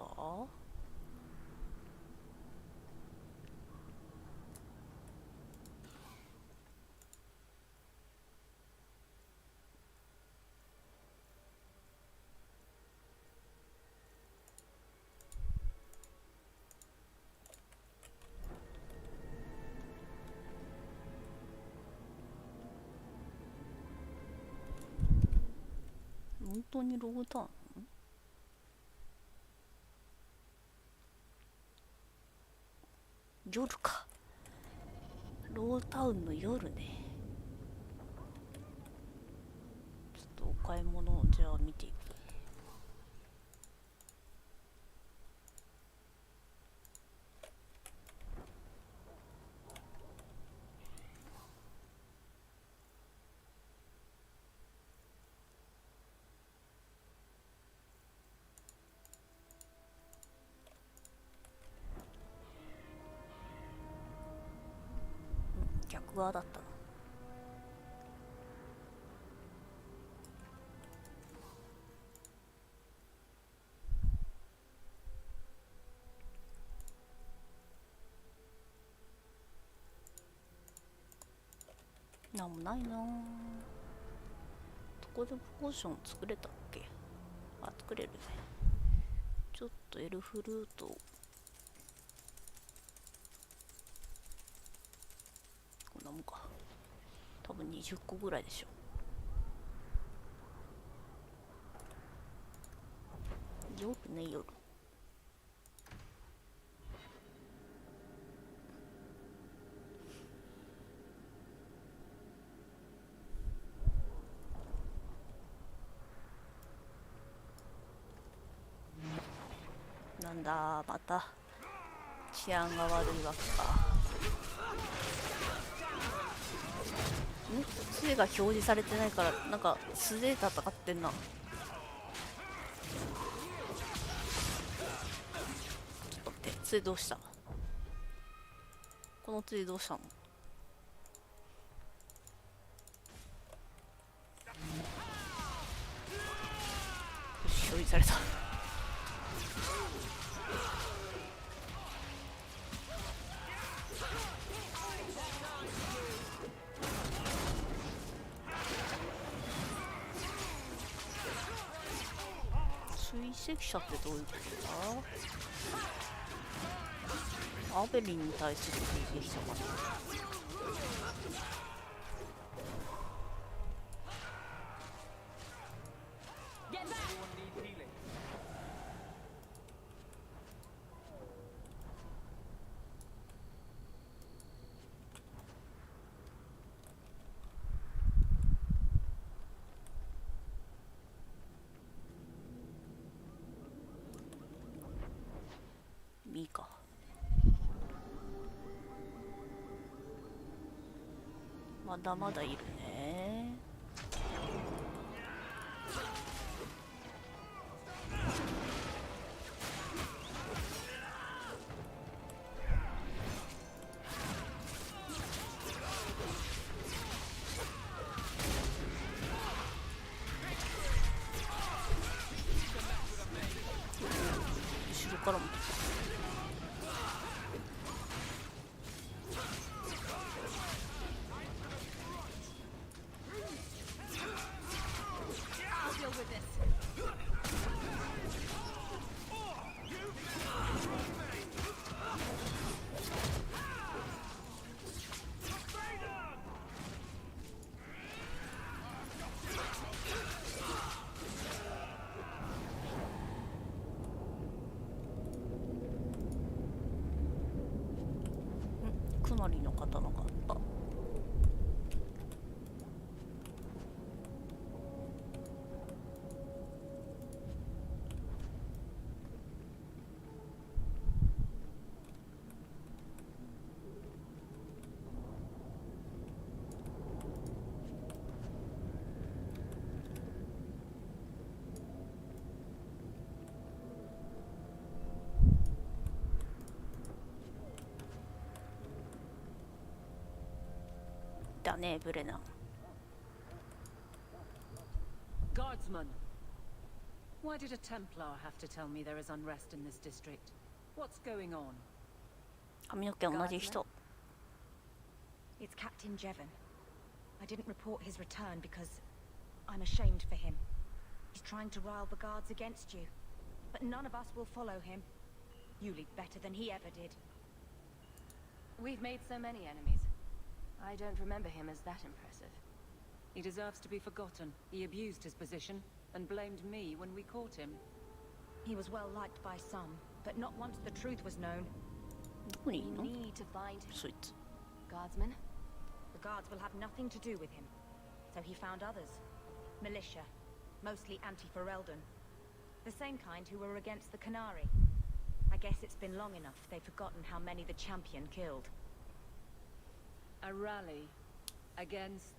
本当にロータウン？夜か。ロータウンの夜ね。ちょっとお買い物をじゃあ見ていく。逆側だったな。なんもないな。ここでポーション作れたっけ？あ、作れるね。ちょっとエルフルートをこんなもんか。多分20個ぐらいでしょ。夜ね、夜。なんだ、また治安が悪いわけか。杖が表示されてないからなんか素で戦ってんな。ちょっと待って、杖どうした？この杖どうしたの？よし、表示された。追跡者ってどういうことだ？アベリンに対する追跡者かな。いいか。まだまだいるね。後ろからもだね、ブレナン。 Guardsman! Why did a Templar have to tell me there is unrest in this district? What's going on? 髪の毛同じ人。 It's Captain Jevon. I didn't report his return because I'm ashamed for him. He's trying to rile the guards against you. But none of us will follow him. You lead better than he ever did. We've made so many enemies. I don't remember him as that impressive. He deserves to be forgotten. He abused his position and blamed me when we caught him. He was well liked by some, but not once the truth was known. We need to find him. Sweet. Guardsman? The guards will have nothing to do with him. So he found others. Militia. Mostly anti-Ferelden. The same kind who were against the Canary. I guess it's been long enough they've forgotten how many the champion killed. A rally against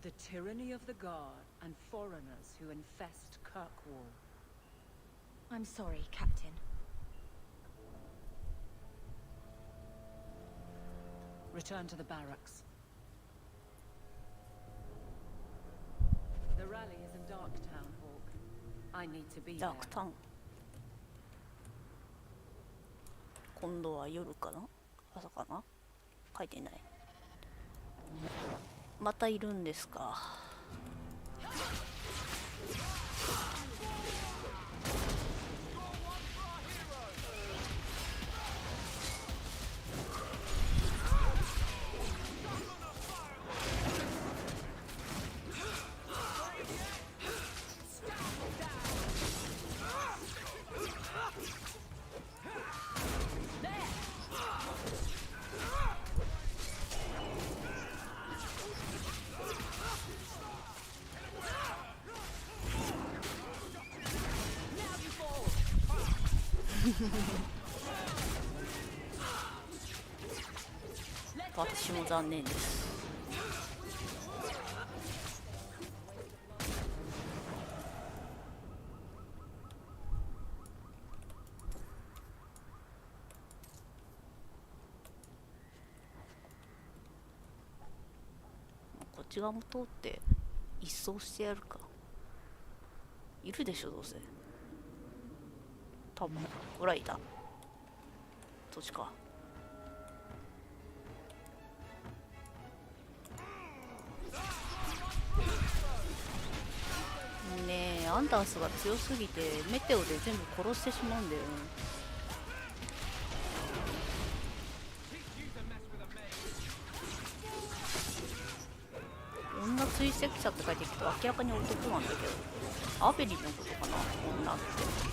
the tyranny of the Guard and foreigners who infest Kirkwall. I'm sorry, Captain. Return to the barracks. The rally is in Darktown, Hawk. I need to be there. ダークタウン。今度は夜かな、朝かな、書いてない。またいるんですか。私も残念です。こっち側も通って一掃してやるか。いるでしょ、どうせ。多分ほらいた。どっちか。ねえ、アンダースが強すぎてメテオで全部殺してしまうんだよね。女追跡者って書いてきて明らかに男なんだけど、アベリのことかな、女って。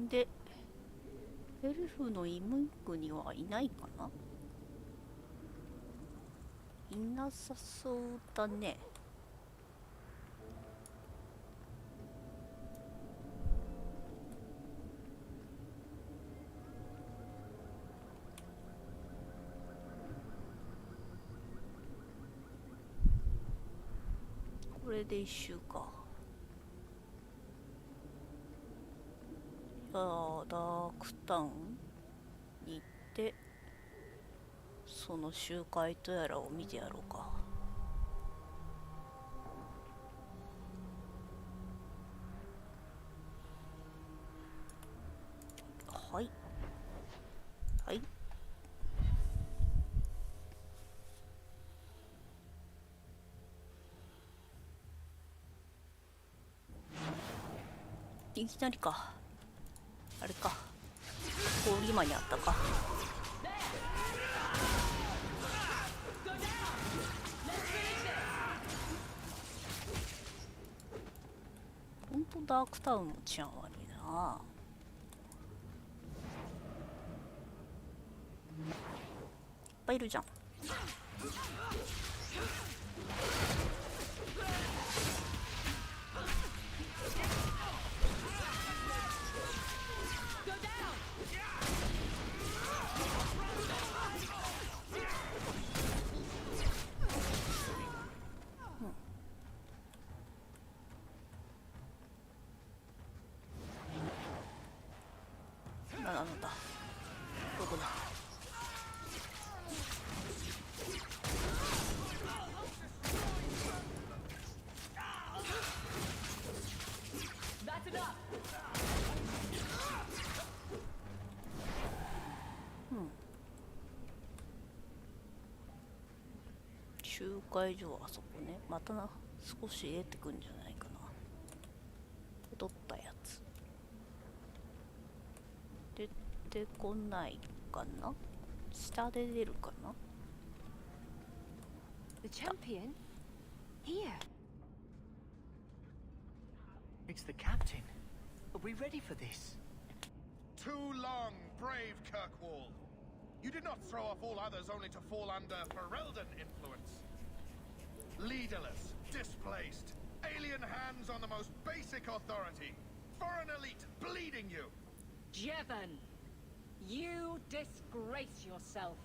で、エルフのイムンクにはいないかな？いなさそうだね。これで一周か。ダークタウンに行ってその集会とやらを見てやろうか。はいはい。いきなりか。あれか、氷間にあったか。本とダークタウンも治安悪いな。いっぱいいるじゃん。なんだどこだ。集会所はあそこね。またな少し出てくんじゃないかな。取ったやつ出てこないかな。下で出るかな。 The champion? Here. It's the captain. Are we ready for this? Too long, brave Kirkwall. You did not throw off all others only to fall under Ferelden influence. Leaderless, displaced, alien hands on the most basic authority. Foreign elite bleeding you. Jevon, you disgrace yourself.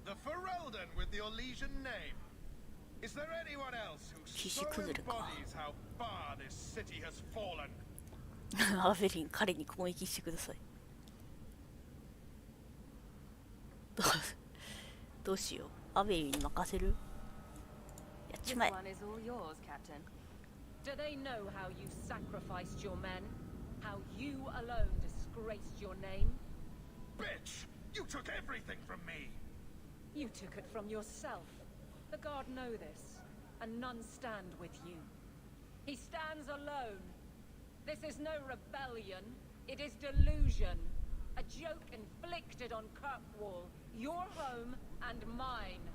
The Ferelden with the Orlesian name. Is there anyone else who so embodies how far this city has fallen? アベリン、彼に攻撃してください。どうしよう。アベリンに任せる？やっちまえ。 This one is all yours, Captain. Do they know how you sacrificed your men? How you alone disgraced your name? Bitch! You took everything from me! You took it from yourself. The guard know this, and none stand with you. He stands alone. This is no rebellion, it is delusion. A joke inflicted on Kirkwall, your home and mine.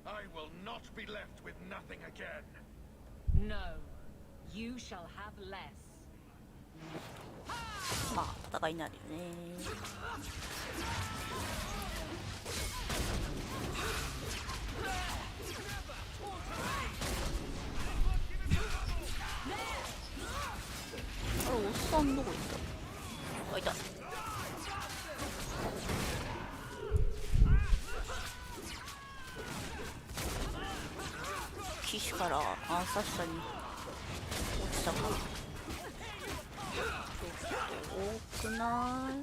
I will not be left with nothing again. No, you shall have less. まあ戦いになるよね。あれ、おっさんどこ行った？あ、いた。騎士から暗殺者に落ちたか。多くない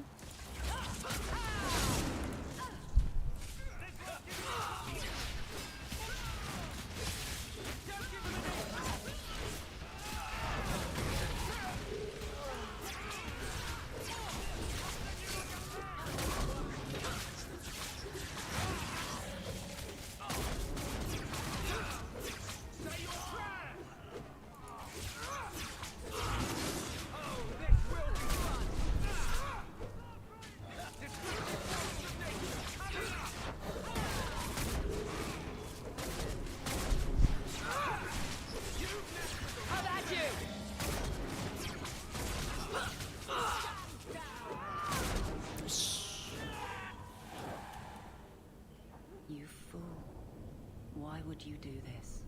？You do this.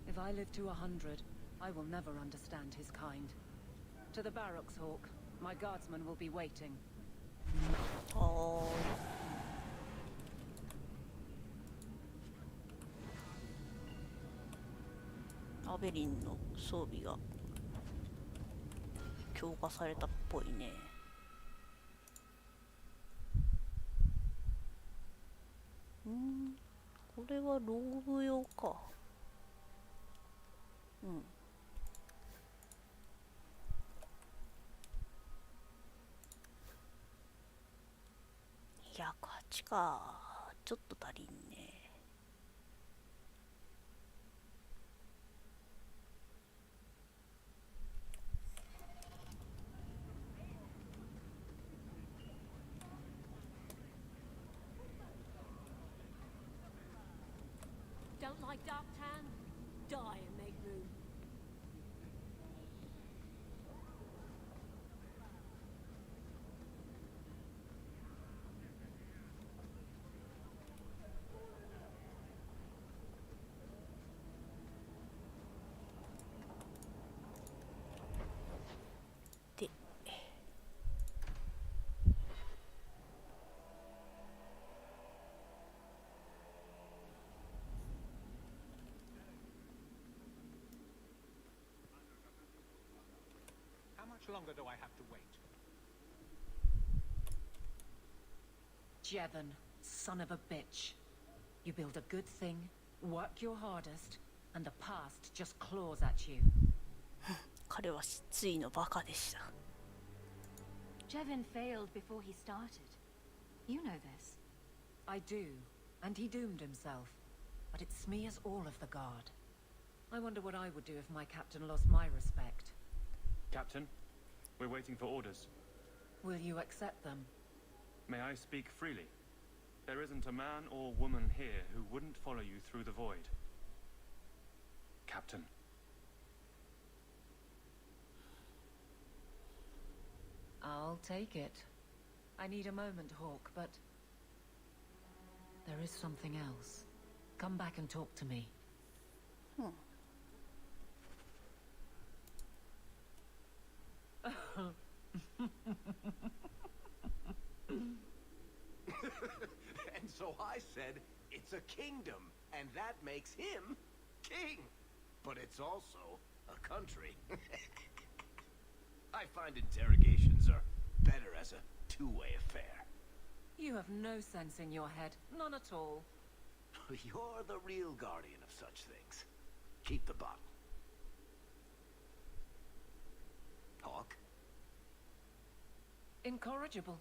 If I live to 100, I will never understand his kind. To the barracks, Hawk. My guardsmen will be waiting. Oh. アベリンの装備が強化されたっぽいね。これはローブ用か。108か。ちょっと足りんね。Don't like Dark Town? Die and make room. much longer do I have to wait? Jevon, son of a bitch. You build a good thing, work your hardest, and the past just claws at you. 彼は失意のバカでした。Jevon failed before he started. You know this. I do, and he doomed himself. But it smears all of the guard. I wonder what I would do if my captain lost my respect. Captain, we're waiting for orders. Will you accept them? May I speak freely? There isn't a man or woman here who wouldn't follow you through the void. Captain. I'll take it. I need a moment, Hawk, but... there is something else. Come back and talk to me. And so I said, it's a kingdom, and that makes him king. But it's also a country. I find interrogations are better as a two-way affair. You have no sense in your head. None at all. You're the real guardian of such things. Keep the bottle. Hawk? Incorrigible.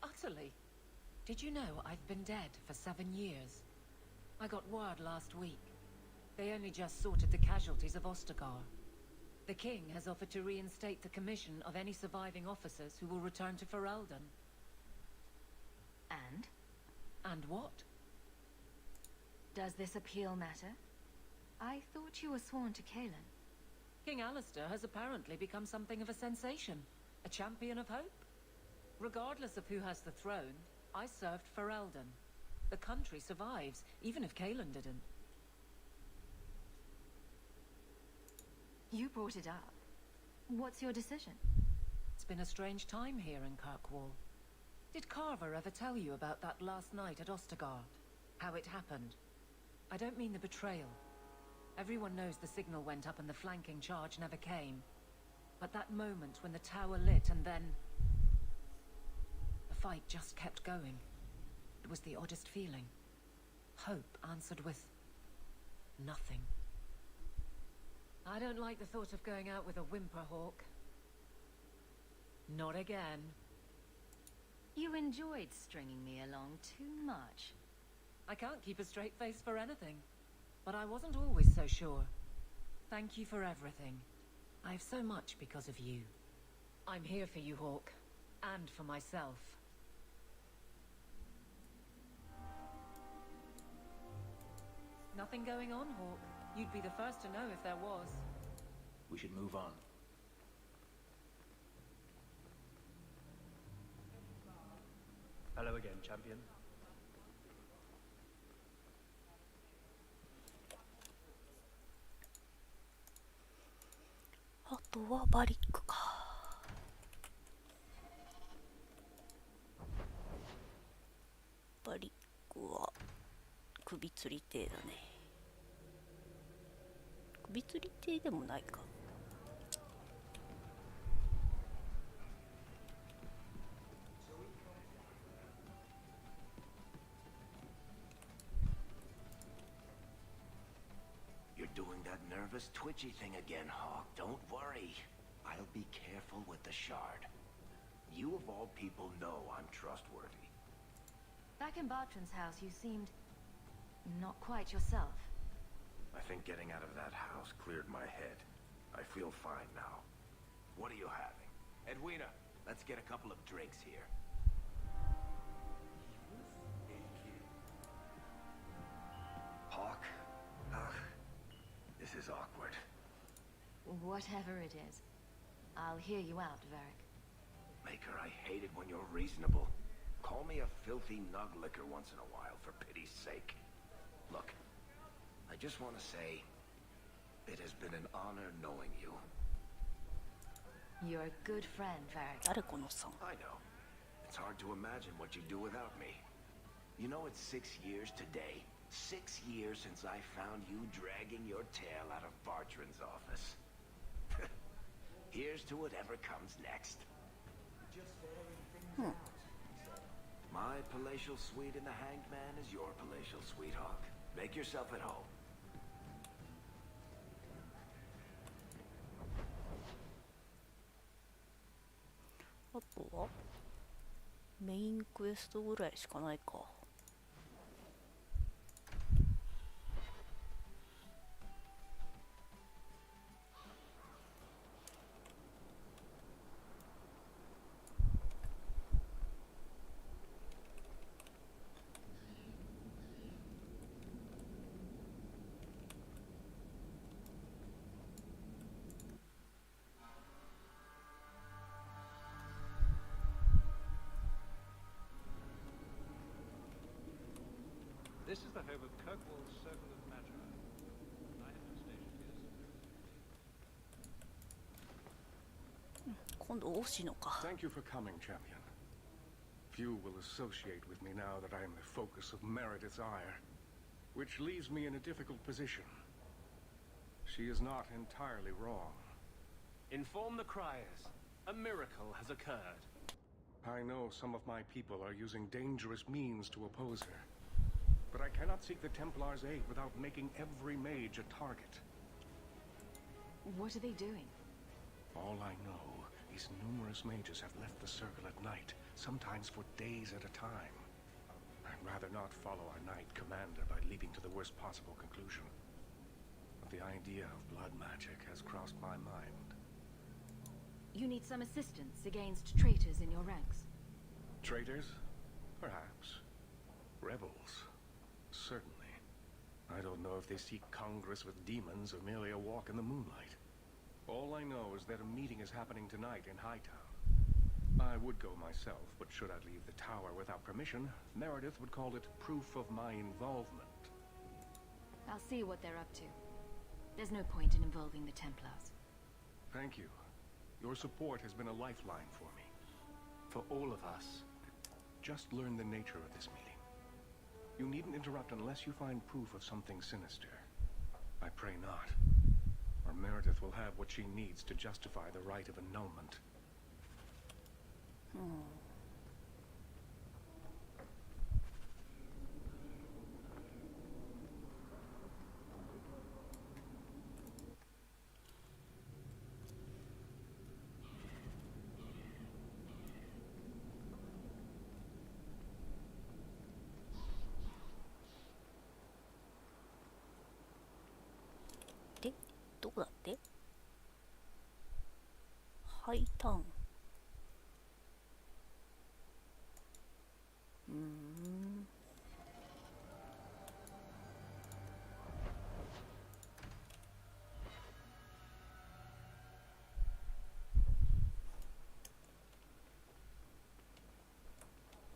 Utterly. Did you know I've been dead for 7 years? I got word last week. They only just sorted the casualties of Ostagar. The king has offered to reinstate the commission of any surviving officers who will return to Ferelden. And? And what? Does this appeal matter? I thought you were sworn to Kaelin. King Alistair has apparently become something of a sensation. A champion of hope. Regardless of who has the throne, I served Ferelden. The country survives, even if Kaelin didn't. You brought it up. What's your decision? It's been a strange time here in Kirkwall. Did Carver ever tell you about that last night at Ostagar? How it happened? I don't mean the betrayal. Everyone knows the signal went up and the flanking charge never came. But that moment when the tower lit and then... the fight just kept going. It was the oddest feeling. Hope answered with... nothing. I don't like the thought of going out with a whimper, Hawk. Not again. You enjoyed stringing me along too much. I can't keep a straight face for anything. But I wasn't always so sure. Thank you for everything. I have so much because of you. I'm here for you, Hawk. And for myself. Nothing going on, Hawk. You'd be the first to know if there was. We should move on. Hello again, champion. あとはバリックか。バリックは首吊り艇だね。首吊り艇でもないか。You're doing that nervous, twitchy thing again, Hawk. Don't worry. I'll be careful with the shard. You of all people know I'm trustworthy. Back in Bartran's house, you seemed... not quite yourself. I think getting out of that house cleared my head. I feel fine now. What are you having? Edwina, let's get a couple of drinks here. Hawk? Ugh. This is awkward. Whatever it is. I'll hear you out, Varric. Maker, I hate it when you're reasonable. Call me a filthy nug licker once in a while, for pity's sake. Look, I just want to say, it has been an honor knowing you. You're a good friend, Varric. I know. It's hard to imagine what you'd do without me. You know, it's 6 years today. 6 years since I found you dragging your tail out of Bartran's office. Here's to whatever comes next. My palatial suite in the Hanged Man is your palatial sweetheart. Make yourself at home. あとはメインクエストぐらいしかないか。This is the home of Kirkwall's Circle of Magi. I have stationed here. 今度押しのか。 Thank you for coming, champion. Few will associate with me now that I am the focus of Meredith's ire, which leaves me in a difficult position. She is not entirely wrong. Inform the criers. A miracle has occurred. I know some of my people are using dangerous means to oppose her. But I cannot seek the Templar's aid without making every mage a target. What are they doing? All I know is numerous mages have left the circle at night, sometimes for days at a time. I'd rather not follow our knight commander by leaping to the worst possible conclusion. But the idea of blood magic has crossed my mind. You need some assistance against traitors in your ranks. Traitors? Perhaps. Rebels? Certainly. I don't know if they seek congress with demons or merely a walk in the moonlight. All I know is that a meeting is happening tonight in Hightown. I would go myself, but should I leave the tower without permission, Meredith would call it proof of my involvement. I'll see what they're up to. There's no point in involving the Templars. Thank you. Your support has been a lifeline for me. For all of us. Just learn the nature of this meeting. You needn't interrupt unless you find proof of something sinister. I pray not. Or Meredith will have what she needs to justify the right of annulment.で、どこだって？ハイタウン。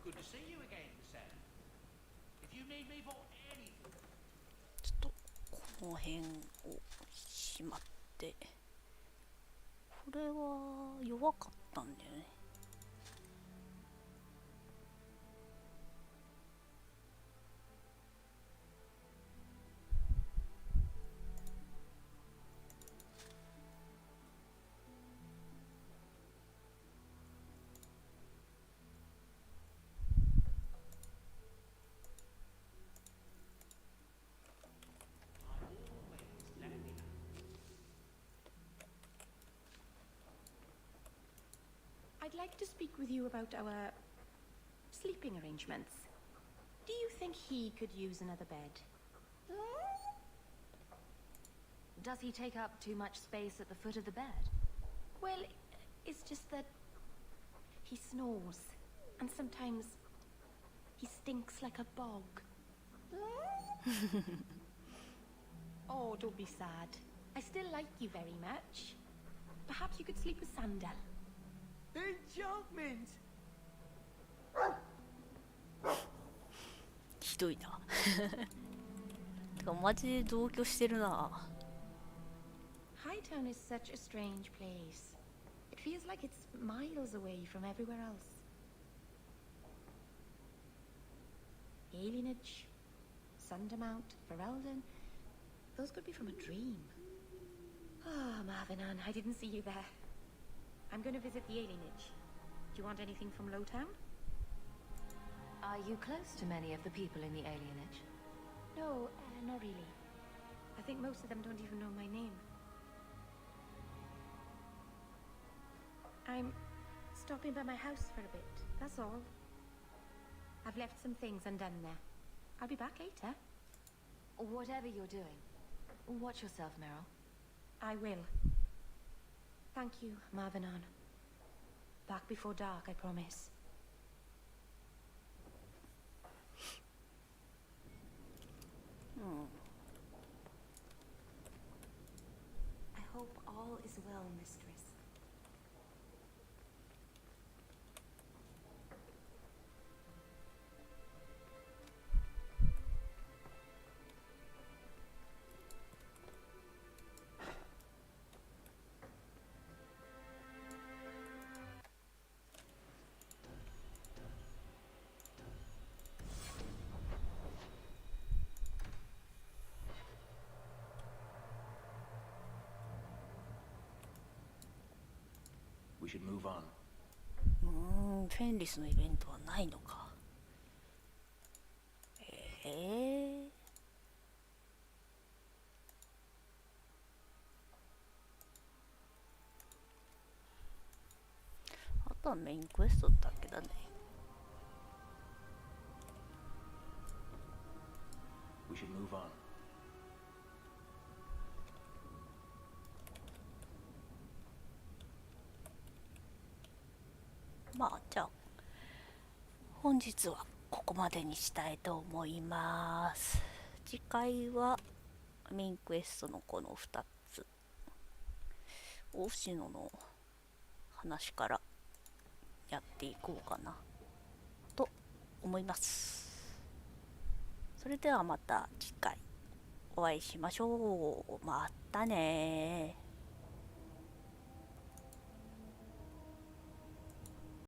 Good to see you again, Sam. If you need me for anything. ちょっとこの辺をしまって、これは弱かったんだよね。I'd like to speak with you about our sleeping arrangements. Do you think he could use another bed? Does he take up too much space at the foot of the bed? Well, it's just that he snores, and sometimes he stinks like a bog. Oh, don't be sad. I still like you very much. Perhaps you could sleep with Sandal. Enchantment! ひどいな。てかマジで同居してるな。Hightown is such a strange place. It feels like it's miles away from everywhere else. Alienage, Sundermount, Ferelden, those could be from a dream. Ah, Marvinan, I didn't see you there. I'm going to visit the alienage. Do you want anything from Lowtown? Are you close to many of the people in the alienage? No, not really. I think most of them don't even know my name. I'm stopping by my house for a bit, that's all. I've left some things undone there. I'll be back later. Whatever you're doing, watch yourself, Meryl. I will. Thank you, Marvinon. Back before dark, I promise. I hope all is well, mistress. We should move on. フェンリスのイベントはないのか。あとはメインクエストだけだね。We should move on. まあじゃあ本日はここまでにしたいと思います。次回はメインクエストのこの2つ、大篠の話からやっていこうかなと思います。それではまた次回お会いしましょう。またねー。